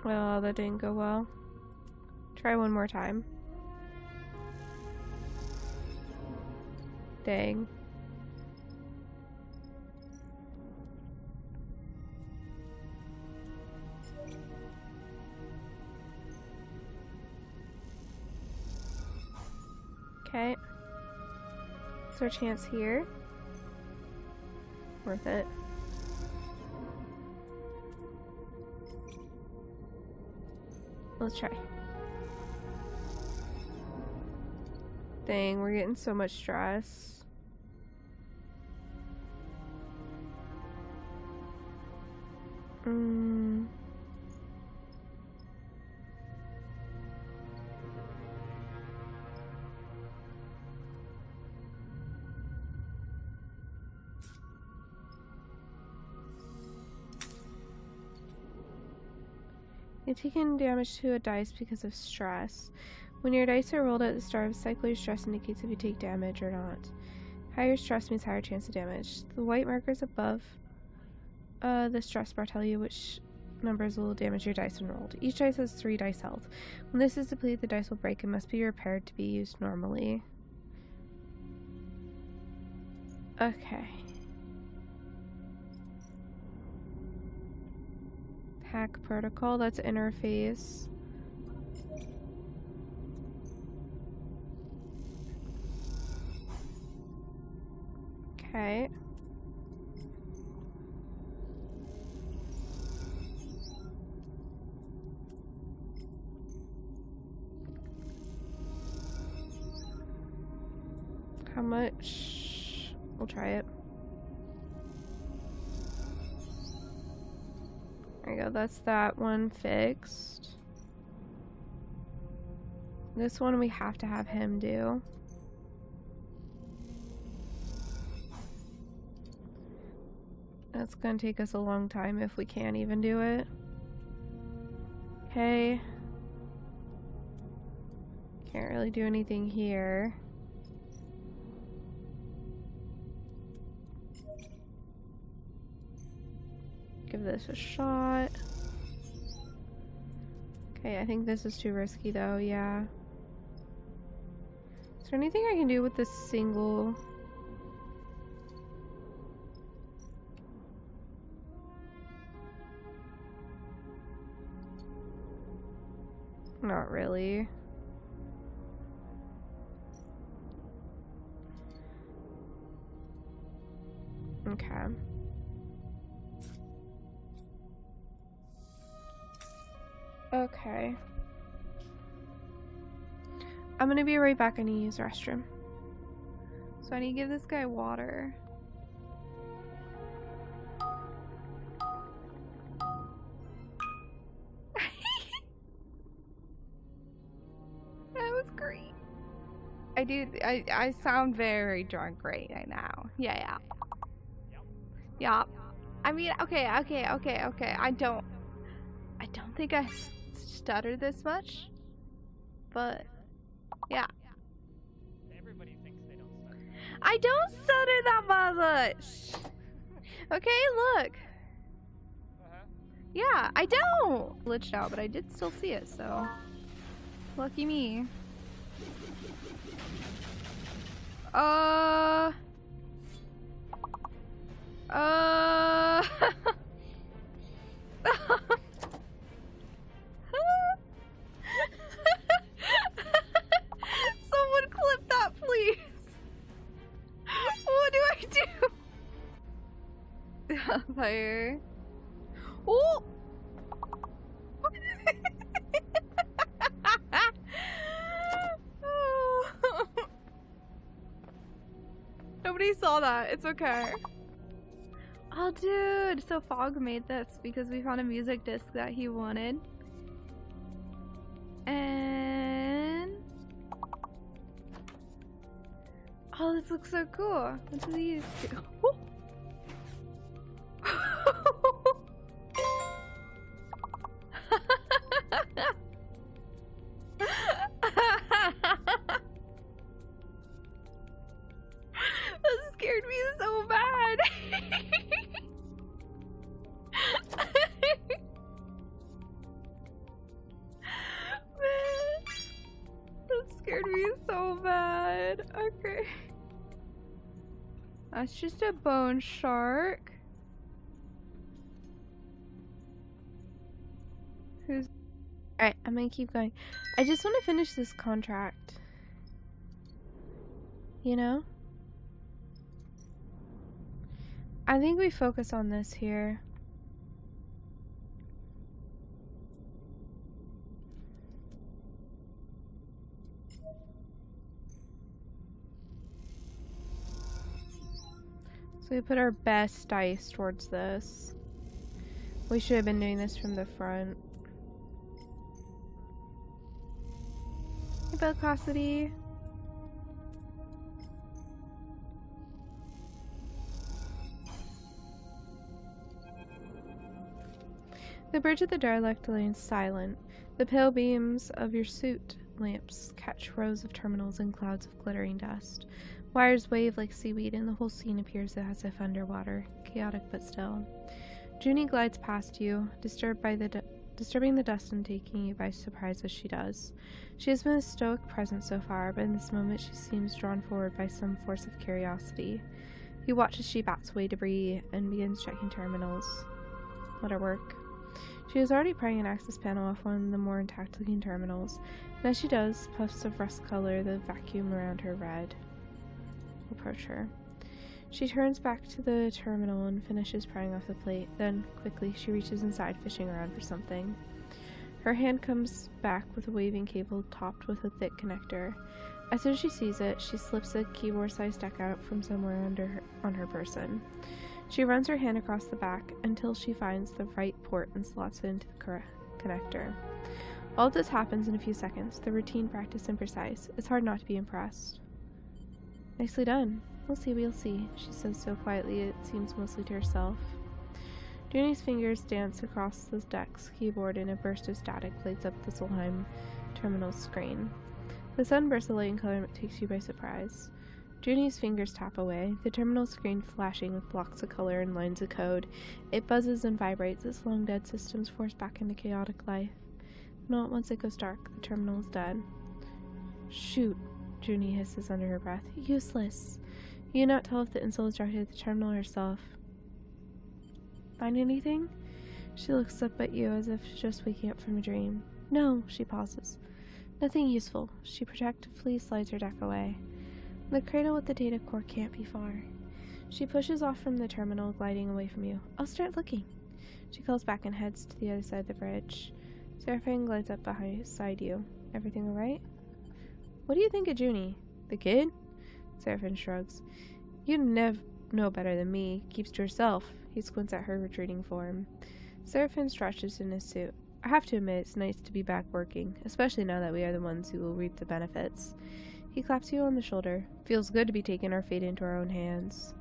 Well, that didn't go well. Try one more time. Dang. Okay. It's our chance here. Worth it. Let's try. Dang, we're getting so much stress. You've taken damage to a dice because of stress. When your dice are rolled at the start of a cycle, your stress indicates if you take damage or not. Higher stress means higher chance of damage. The white markers above the stress bar tell you which numbers will damage your dice when rolled. Each dice has 3 dice health. When this is depleted, the dice will break and must be repaired to be used normally. Okay. Hack protocol, that's interface. Okay. How much? We'll try it. There you go, that's that one fixed. This one we have to have him do. That's gonna take us a long time if we can't even do it. Okay. Can't really do anything here. Give this a shot. Okay, I think this is too risky though, yeah. Is there anything I can do with this single? Not really. Okay. Okay. I'm gonna be right back. I need to use the restroom. So I need to give this guy water. That was great. I sound very drunk right now. Yeah. Yeah. I mean, okay. I don't think I stutter this much, but yeah. Everybody thinks they don't stutter. I don't stutter that much. Okay, look. Yeah, I don't. Glitched out, but I did still see it, so lucky me. Someone clip that, please. What do I do? Fire. Oh! Nobody saw that. It's okay. Oh, dude. So Fog made this because we found a music disc that he wanted. And... oh, this looks so cool. What do these do? Oh. That scared me so bad. Man, that scared me so bad. Okay. That's just a bone shark. Who's... alright, I'm gonna keep going. I just want to finish this contract. You know? I think we focus on this here. So we put our best dice towards this. We should have been doing this from the front. Hey, Belcosity. The bridge of the derelict lay silent. The pale beams of your suit lamps catch rows of terminals and clouds of glittering dust. Wires wave like seaweed, and the whole scene appears as if underwater, chaotic but still. Junie glides past you, disturbing the dust and taking you by surprise as she does. She has been a stoic presence so far, but in this moment she seems drawn forward by some force of curiosity. You watch as she bats away debris and begins checking terminals. Let her work. She is already prying an access panel off one of the more intact-looking terminals, and as she does, puffs of rust color the vacuum around her red. Approach her. She turns back to the terminal and finishes prying off the plate. Then, quickly, she reaches inside, fishing around for something. Her hand comes back with a waving cable topped with a thick connector. As soon as she sees it, she slips a keyboard-sized deck out from somewhere on her person. She runs her hand across the back until she finds the right port and slots it into the connector. All of this happens in a few seconds, the routine, practiced, and precise. It's hard not to be impressed. Nicely done. We'll see, she says so quietly it seems mostly to herself. Junie's fingers dance across the deck's keyboard and a burst of static lights up the Solheim terminal screen. The sudden burst of light and color takes you by surprise. Junie's fingers tap away, the terminal screen flashing with blocks of color and lines of code. It buzzes and vibrates as long dead systems force back into chaotic life. Not once it goes dark, the terminal is dead. Shoot, Junie hisses under her breath. Useless. You cannot tell if the insult is directed at the terminal herself. Find anything? She looks up at you as if just waking up from a dream. No, she pauses. Nothing useful. She protectively slides her deck away. The cradle with the data core can't be far. She pushes off from the terminal, gliding away from you. I'll start looking. She calls back and heads to the other side of the bridge. Seraphine glides up beside you. Everything alright? What do you think of Junie? The kid? Seraphine shrugs. You never know better than me. Keeps to herself. He squints at her retreating form. Seraphine stretches in his suit. I have to admit it's nice to be back working, especially now that we are the ones who will reap the benefits. He claps you on the shoulder. Feels good to be taking our fate into our own hands.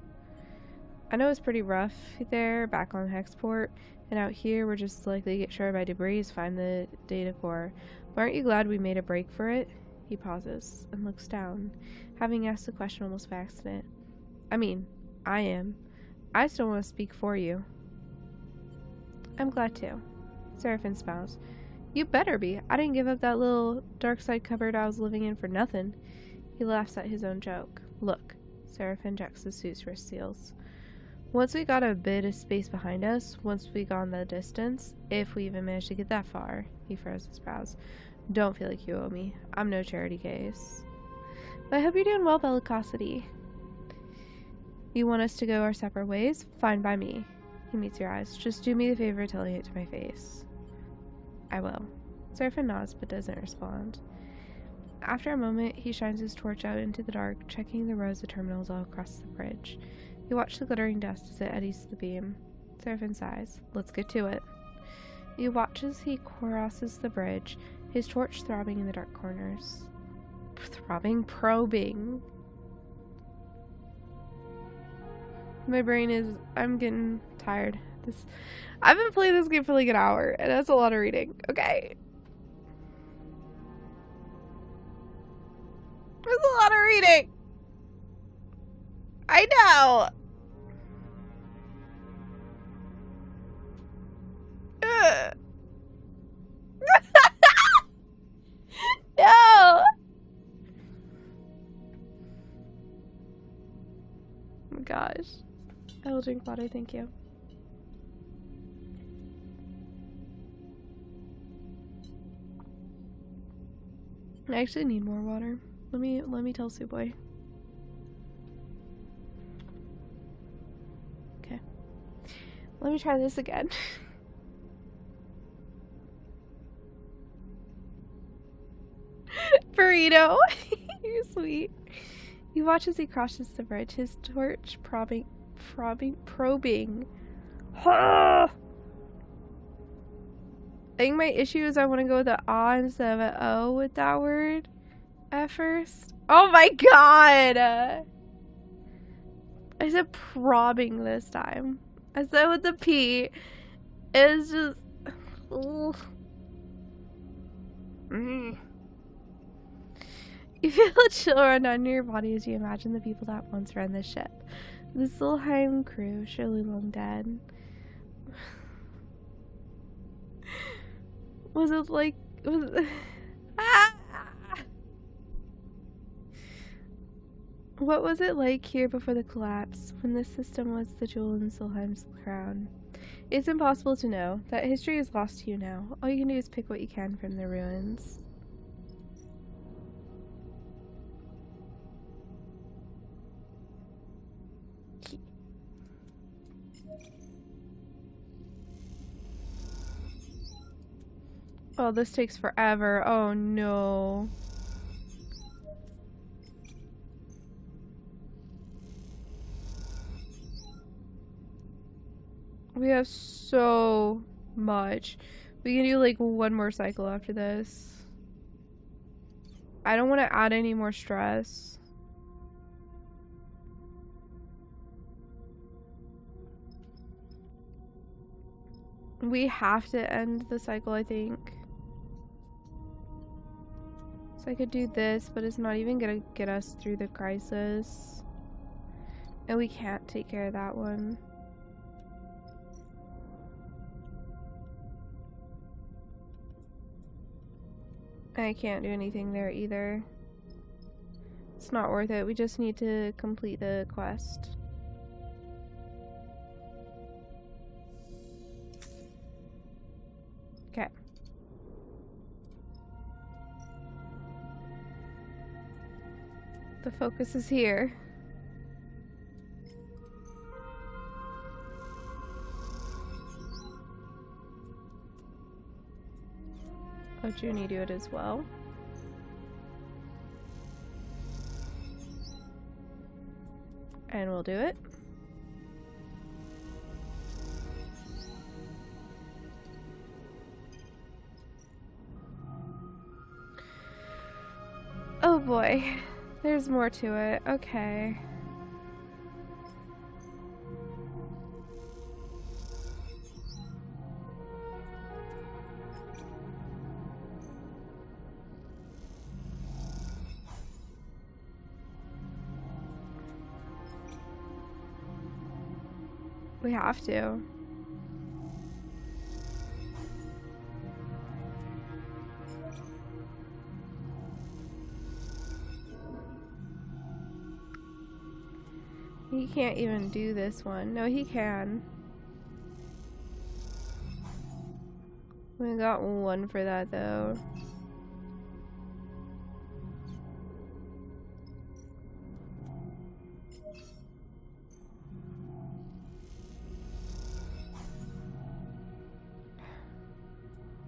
I know it's pretty rough there, back on Hexport, and out here we're just likely to get shredded by debris to find the data core. But aren't you glad we made a break for it? He pauses and looks down, having asked the question almost by accident. I mean, I am. I still want to speak for you. I'm glad to. Seraphine smiles. You better be. I didn't give up that little dark side cupboard I was living in for nothing. He laughs at his own joke. Look. Seraphine jacks the suit's wrist seals. Once we got a bit of space behind us, once we gone the distance, if we even managed to get that far, he furrows his brows. Don't feel like you owe me. I'm no charity case. But I hope you're doing well, Bellicosity. You want us to go our separate ways? Fine by me. He meets your eyes. Just do me the favor of telling it to my face. I will. Seraphine nods but doesn't respond. After a moment, he shines his torch out into the dark, checking the rows of terminals all across the bridge. You watch the glittering dust as it eddies to the beam. Seraphine sighs. Let's get to it. You watch as he crosses the bridge, his torch throbbing in the dark corners. Probing. My brain is... I'm getting tired. I've been playing this game for like an hour, and that's a lot of reading. Okay. That's a lot of reading. I know. No. Oh my gosh. I will drink water, thank you. I actually need more water. Let me tell Suwey. Okay. Let me try this again. Burrito! You're sweet. You watch as he crosses the bridge, his torch probing. I think my issue is I want to go with the ah instead of an o with that word at first. Oh my god! I said probing this time. I said with the P. It's just... You feel a chill run down your body as you imagine the people that once ran the ship. The Solheim crew, surely long dead. Was it like... Ah! What was it like here before the collapse, when this system was the jewel in Solheim's crown? It's impossible to know. That history is lost to you now. All you can do is pick what you can from the ruins. Oh, this takes forever. Oh no. We have so much. We can do like one more cycle after this. I don't want to add any more stress. We have to end the cycle, I think. So I could do this, but it's not even gonna get us through the crisis. And we can't take care of that one. I can't do anything there either. It's not worth it. We just need to complete the quest. Okay. The focus is here. Oh, Junie do it as well. And we'll do it. Oh boy. There's more to it. Okay. We have to. He can't even do this one. No, he can. We got one for that though.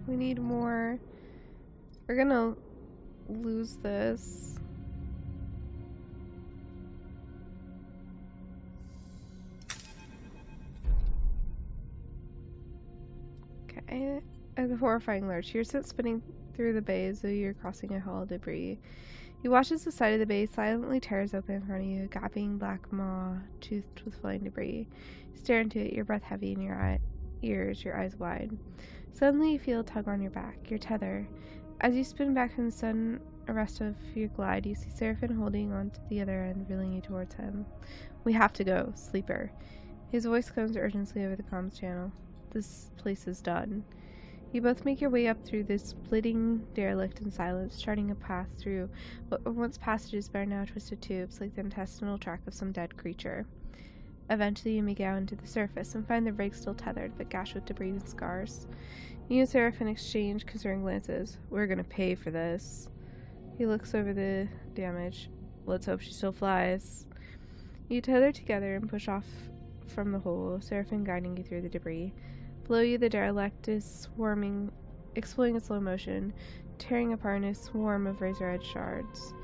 We need more. We're gonna lose this. Okay. As a horrifying lurch, you're sent spinning through the bay as though you're crossing a hall of debris. You watch as the side of the bay silently tears open in front of you, a gaping black maw toothed with flying debris. You stare into it, your breath heavy in your ears, your eyes wide. Suddenly you feel a tug on your back, your tether. As you spin back from the sudden arrest of your glide, you see Seraphim holding on to the other end, reeling you towards him. We have to go, sleeper. His voice comes urgently over the comms channel. This place is done. You both make your way up through this splitting derelict in silence, charting a path through what were once passages but are now twisted tubes, like the intestinal tract of some dead creature. Eventually you make out into the surface and find the rig still tethered, but gashed with debris and scars. You and Seraphim exchange concerned glances. We're gonna pay for this. He looks over the damage. Let's hope she still flies. You tether together and push off from the hole, Seraphim guiding you through the debris. Below you, the derelict is swarming, exploding in slow motion, tearing apart in a swarm of razor-edged shards.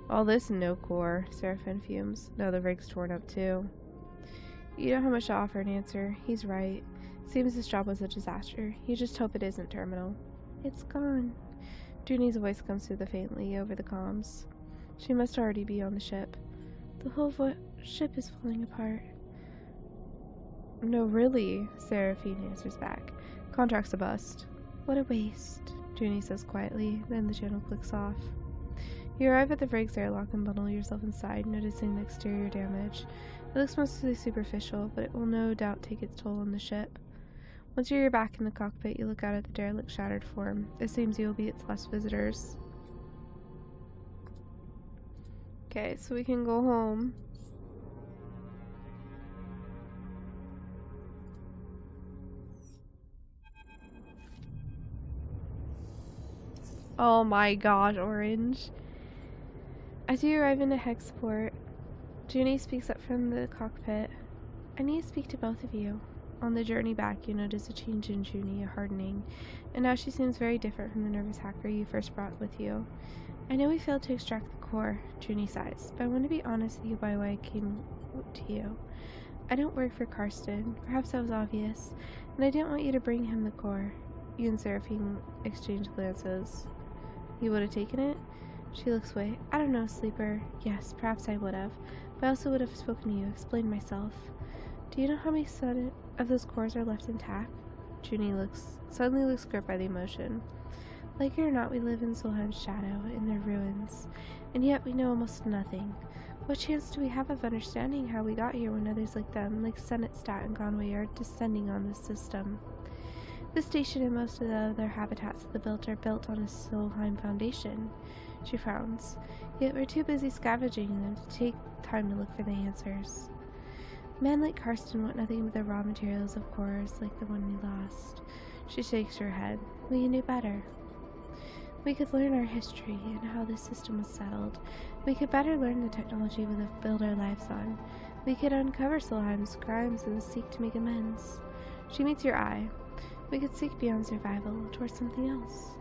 All this and no core, Seraphim fumes. No, the rig's torn up too. You don't have much to offer an answer. He's right. Seems this job was a disaster. You just hope it isn't terminal. It's gone. Junie's voice comes through faintly over the comms. She must already be on the ship. The whole ship is falling apart. No, really, Seraphine answers back. Contract's a bust. What a waste, Junie says quietly, then the channel clicks off. You arrive at the brakes airlock and bundle yourself inside, noticing the exterior damage. It looks mostly superficial, but it will no doubt take its toll on the ship. Once you're back in the cockpit, you look out at the derelict shattered form. It seems you will be its last visitors. Okay, so we can go home. Oh my gosh, Orange. As you arrive into Hexport, Junie speaks up from the cockpit. I need to speak to both of you. On the journey back, you notice a change in Junie, a hardening, and now she seems very different from the nervous hacker you first brought with you. I know we failed to extract the core, Junie sighs, but I want to be honest with you by why I came to you. I don't work for Karsten. Perhaps that was obvious, and I didn't want you to bring him the core. You and Seraphine exchange glances. You would have taken it? She looks away. I don't know, Sleeper. Yes, perhaps I would have, but I also would have spoken to you, explained myself. Do you know how many of those cores are left intact? Junie suddenly looks gripped by the emotion. Like it or not, we live in Solheim's shadow, in their ruins, and yet we know almost nothing. What chance do we have of understanding how we got here when others like them, like Senetstat and Conway, are descending on this system? This station and most of the other habitats of the Belt are built on a Solheim foundation. She frowns. Yet we're too busy scavenging them to take time to look for the answers. Men like Karsten want nothing but the raw materials of cores like the one we lost. She shakes her head. We can do better. We could learn our history and how this system was settled. We could better learn the technology we build our lives on. We could uncover Solheim's crimes and seek to make amends. She meets your eye. We could seek beyond survival towards something else.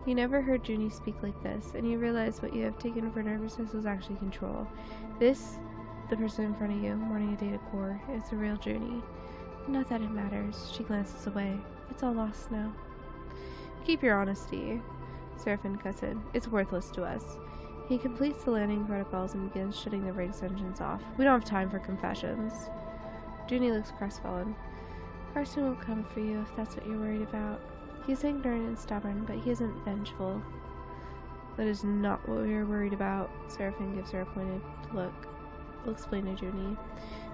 You never heard Junie speak like this, and you realize what you have taken for nervousness was actually control. This, the person in front of you, wanting a data core, is the real Junie. Not that it matters. She glances away. It's all lost now. Keep your honesty. Seraphine cuts in. It's worthless to us. He completes the landing protocols and begins shutting the rig's engines off. We don't have time for confessions. Junie looks crestfallen. Karsten will come for you if that's what you're worried about. He's ignorant and stubborn, but he isn't vengeful. That is not what we are worried about. Seraphine gives her a pointed look. We'll explain to Junie.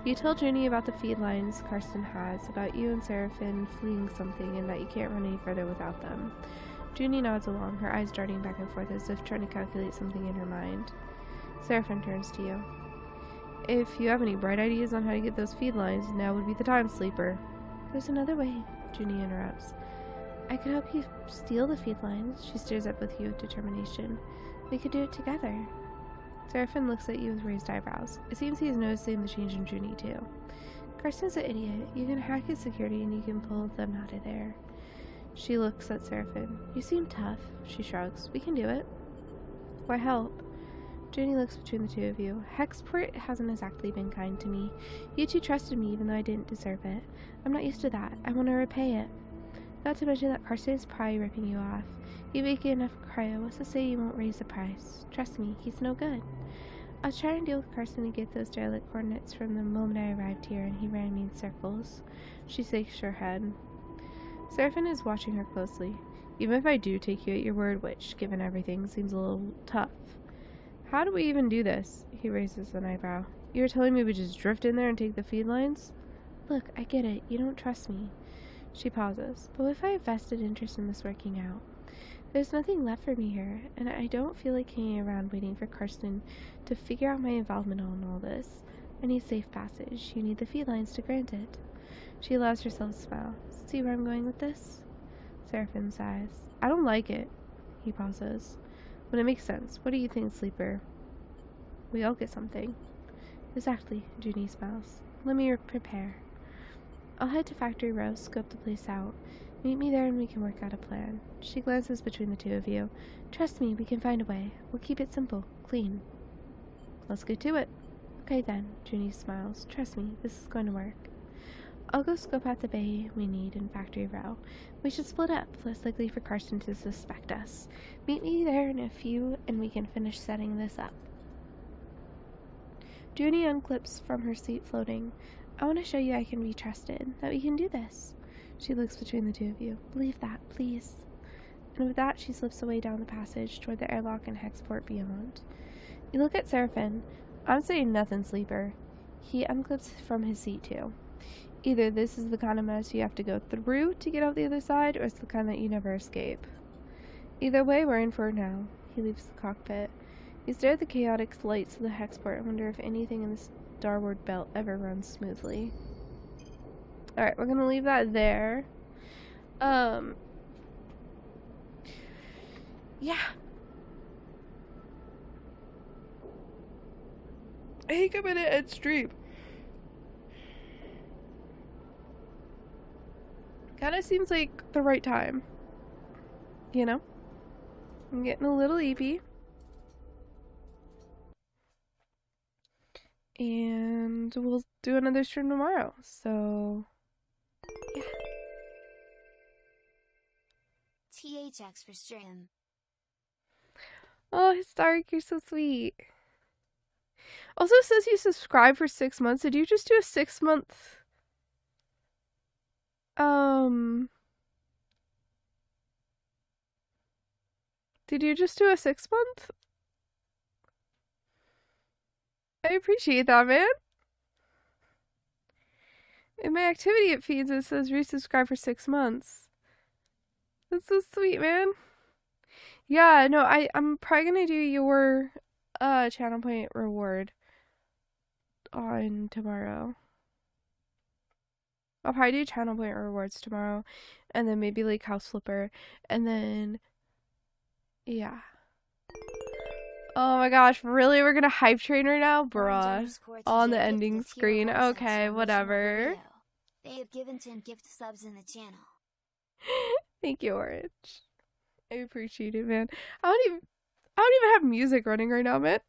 You told Junie about the feed lines Karsten has, about you and Seraphine fleeing something, and that you can't run any further without them. Junie nods along, her eyes darting back and forth as if trying to calculate something in her mind. Seraphine turns to you. If you have any bright ideas on how to get those feed lines, now would be the time, Sleeper. There's another way, Junie interrupts. I could help you steal the feed lines. She stares up with you with determination. We could do it together. Seraphine looks at you with raised eyebrows. It seems he is noticing the change in Junie, too. Karsten's an idiot. You can hack his security and you can pull them out of there. She looks at Seraphine. You seem tough. She shrugs. We can do it. Why help? Junie looks between the two of you. Hexport hasn't exactly been kind to me. You two trusted me even though I didn't deserve it. I'm not used to that. I want to repay it. Not to mention that Karsten is probably ripping you off. You make enough cryo. What's to say you won't raise the price? Trust me, he's no good. I was trying to deal with Karsten to get those derelict coordinates from the moment I arrived here, and he ran me in circles. She shakes her head. Seraphine is watching her closely. Even if I do take you at your word, which, given everything, seems a little tough. How do we even do this? He raises an eyebrow. You're telling me we just drift in there and take the feed lines? Look, I get it. You don't trust me. She pauses. But what if I have vested interest in this working out? There's nothing left for me here, and I don't feel like hanging around waiting for Karsten to figure out my involvement in all this. I need safe passage. You need the feed lines to grant it. She allows herself to smile. See where I'm going with this? Seraphine sighs. I don't like it. He pauses. But it makes sense. What do you think, Sleeper? We all get something. Exactly, Junie smiles. Let me prepare. I'll head to Factory Row, scope the place out. Meet me there and we can work out a plan. She glances between the two of you. Trust me, we can find a way. We'll keep it simple, clean. Let's get to it. Okay then, Junie smiles. Trust me, this is going to work. I'll go scope out the bay we need in Factory Row. We should split up, less likely for Karsten to suspect us. Meet me there in a few and we can finish setting this up. Junie unclips from her seat floating. I want to show you I can be trusted, that we can do this. She looks between the two of you. Believe that, please. And with that, she slips away down the passage toward the airlock and hexport beyond. You look at Seraphin. I'm saying nothing, sleeper. He unclips from his seat, too. Either this is the kind of mess you have to go through to get out the other side, or it's the kind that you never escape. Either way, we're in for it now. He leaves the cockpit. You stare at the chaotic lights of the hexport and wonder if anything in the starboard belt ever runs smoothly. Alright, we're gonna leave that there. Yeah. I think I'm gonna end stream. Kinda seems like the right time. You know? I'm getting a little eepy. And we'll do another stream tomorrow. So, yeah. THX for stream. Oh, Historic, you're so sweet. Also, it says you subscribed for 6 months. Did you just do a 6-month? Did you just do a 6-month? I appreciate that, man. In my activity it feeds, it says resubscribe for 6 months. That's so sweet, man. Yeah, no, I'm probably gonna do your channel point reward on tomorrow. I'll probably do channel point rewards tomorrow, and then maybe like house flipper, and then yeah. Oh my gosh, really? We're gonna hype train right now? Bruh. On the ending screen. Okay, whatever. They have given 10 gift subs in the channel. Thank you, Orange. I appreciate it, man. I don't even have music running right now, man.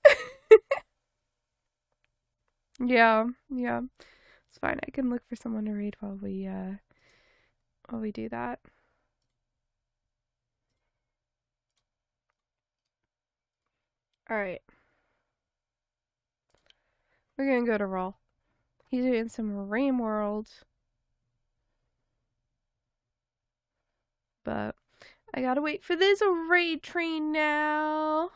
Yeah. It's fine. I can look for someone to raid while we do that. Alright. We're gonna go to roll. He's doing some Rain World. But I gotta wait for this raid train now.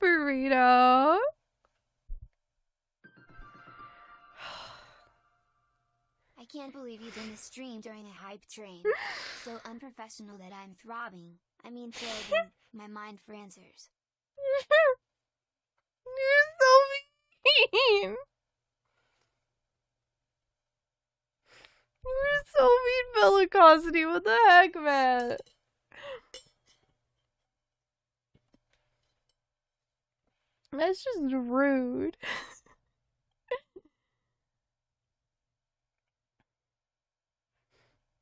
Burrito. I can't believe you did a stream during a hype train. So unprofessional that I'm throbbing. I mean, probing my mind for answers. You're so mean. You're so mean, Bellicosity. What the heck, man? That's just rude.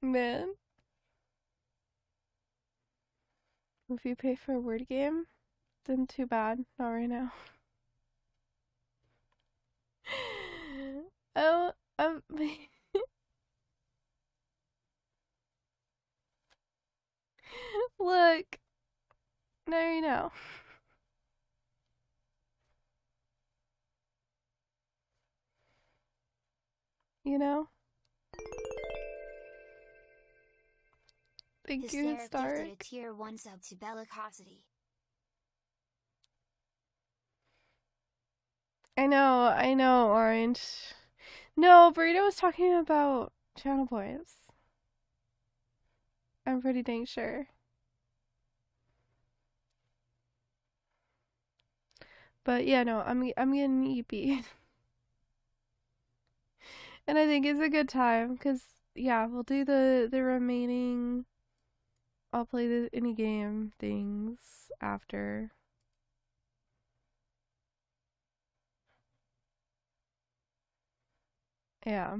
Man. If you pay for a word game, then too bad. Not right now. Oh, look. Now you know. You know? Thank you, Stark. Gifted a tier 1 sub to Bellicosity. I know, Orange. No, Burrito was talking about channel points. I'm pretty dang sure. But yeah, no, I'm getting EP. And I think it's a good time, because, yeah, we'll do the remaining... I'll play the any-game things after. Yeah.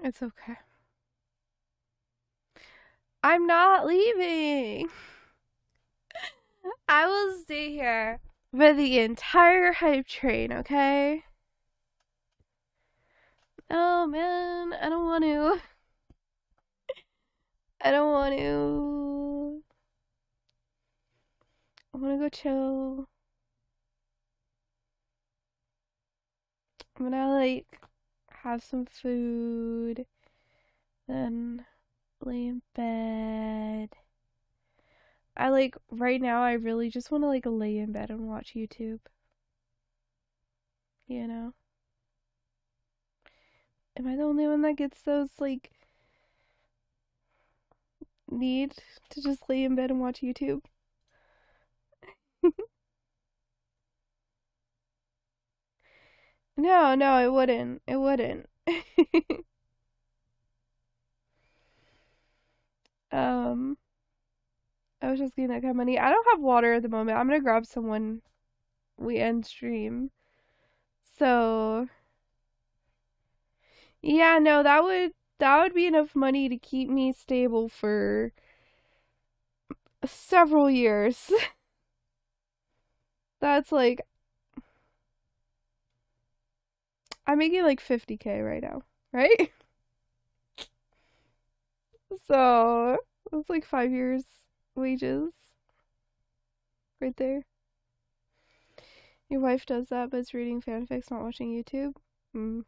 It's okay. I'm not leaving. I will stay here for the entire hype train, okay? Oh man, I don't want to. I don't want to. I want to go chill. I'm gonna like have some food, then lay in bed. I like right now I really just want to like lay in bed and watch YouTube. You know? Am I the only one that gets those like need to just lay in bed and watch YouTube? No, no, it wouldn't. It wouldn't. um, I was just getting that kind of money. I don't have water at the moment. I'm gonna grab some when we end stream. So, yeah, no, that would be enough money to keep me stable for several years. That's like I'm making like 50K right now, right? So, that's like 5 years wages right there. Your wife does that, but it's reading fanfics, not watching YouTube. Hmm.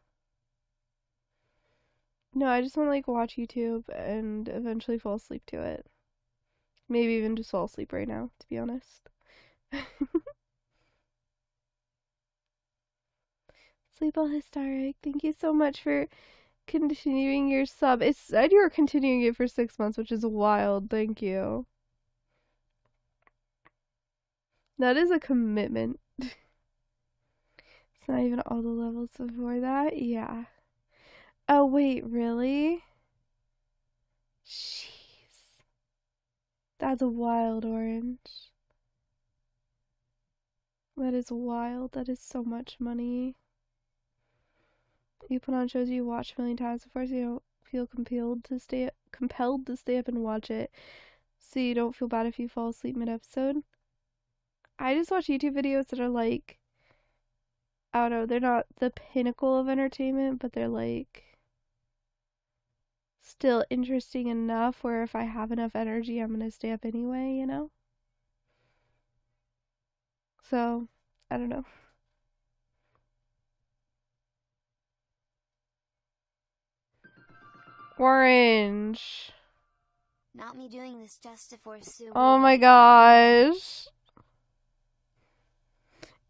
No, I just want to like watch YouTube and eventually fall asleep to it. Maybe even just fall asleep right now, to be honest. Sleep all historic. Thank you so much for continuing your sub. It said you were continuing it for 6 months, which is wild. Thank you. That is a commitment. It's not even all the levels before that. Yeah. Oh, wait, really? Jeez. That's a wild orange. That is wild. That is so much money. You put on shows you watch a million times before, so you don't feel compelled to stay up and watch it, so you don't feel bad if you fall asleep mid-episode. I just watch YouTube videos that are like, I don't know, they're not the pinnacle of entertainment, but they're like still interesting enough where if I have enough energy, I'm gonna stay up anyway, you know? So, I don't know. Orange. Not me doing this just to force Suwey. Oh my gosh.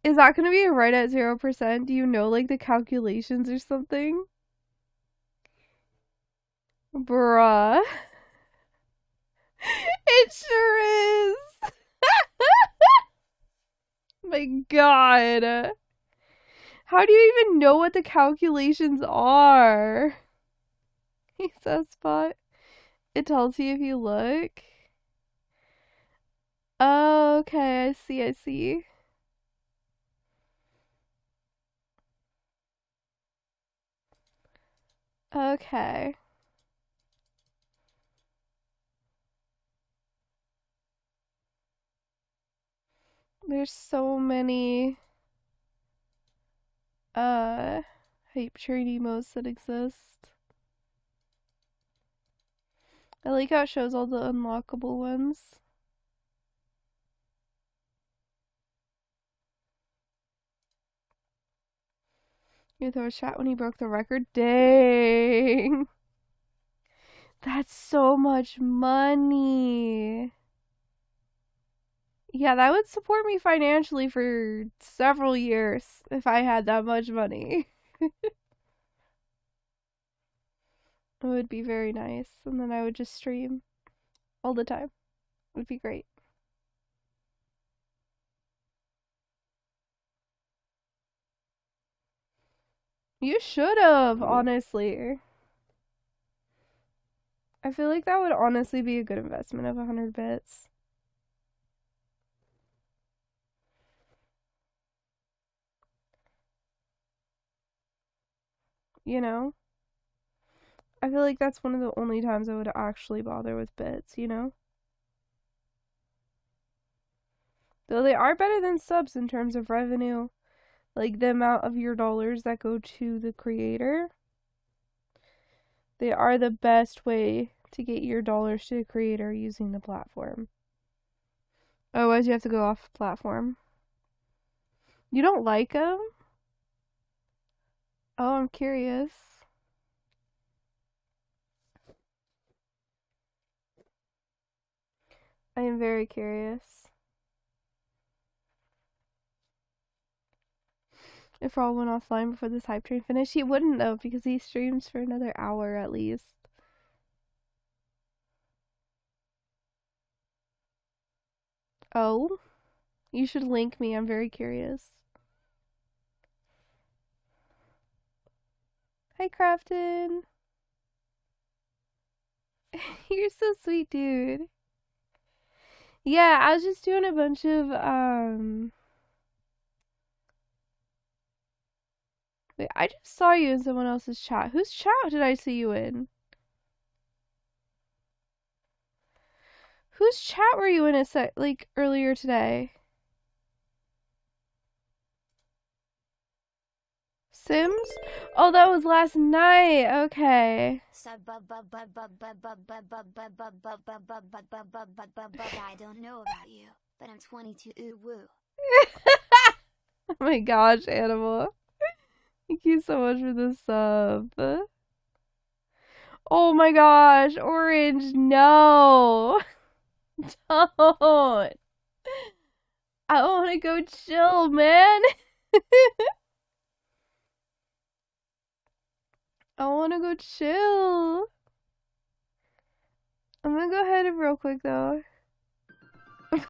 Is that gonna be right at 0%? Do you know like the calculations or something? Bruh. It sure is. My god. How do you even know what the calculations are? He says spot. It tells you if you look. Oh, okay, I see, I see. Okay. There's so many hype train emotes that exist. I like how it shows all the unlockable ones. You throw a shot when he broke the record? Dang. That's so much money. Yeah, that would support me financially for several years if I had that much money. It would be very nice. And then I would just stream all the time. It would be great. You should have, honestly. I feel like that would honestly be a good investment of 100 bits. You know? I feel like that's one of the only times I would actually bother with bits, you know? Though they are better than subs in terms of revenue. Like the amount of your dollars that go to the creator. They are the best way to get your dollars to the creator using the platform. Otherwise, you have to go off platform. You don't like them? Oh, I'm curious. I am very curious. If Raul went offline before this hype train finished, he wouldn't though, because he streams for another hour at least. Oh? You should link me, I'm very curious. Hi, Crafton. You're so sweet, dude. Yeah, I was just doing a bunch of, Wait, I just saw you in someone else's chat. Whose chat did I see you in? Whose chat were you in like earlier today? Sims? Oh, that was last night. Okay. I don't know about you, but I'm 22. Ooh woo. Oh my gosh, Animal. Thank you so much for the sub. Oh my gosh, Orange, no. Don't. I want to go chill, man. I want to go chill. I'm gonna go ahead and real quick though.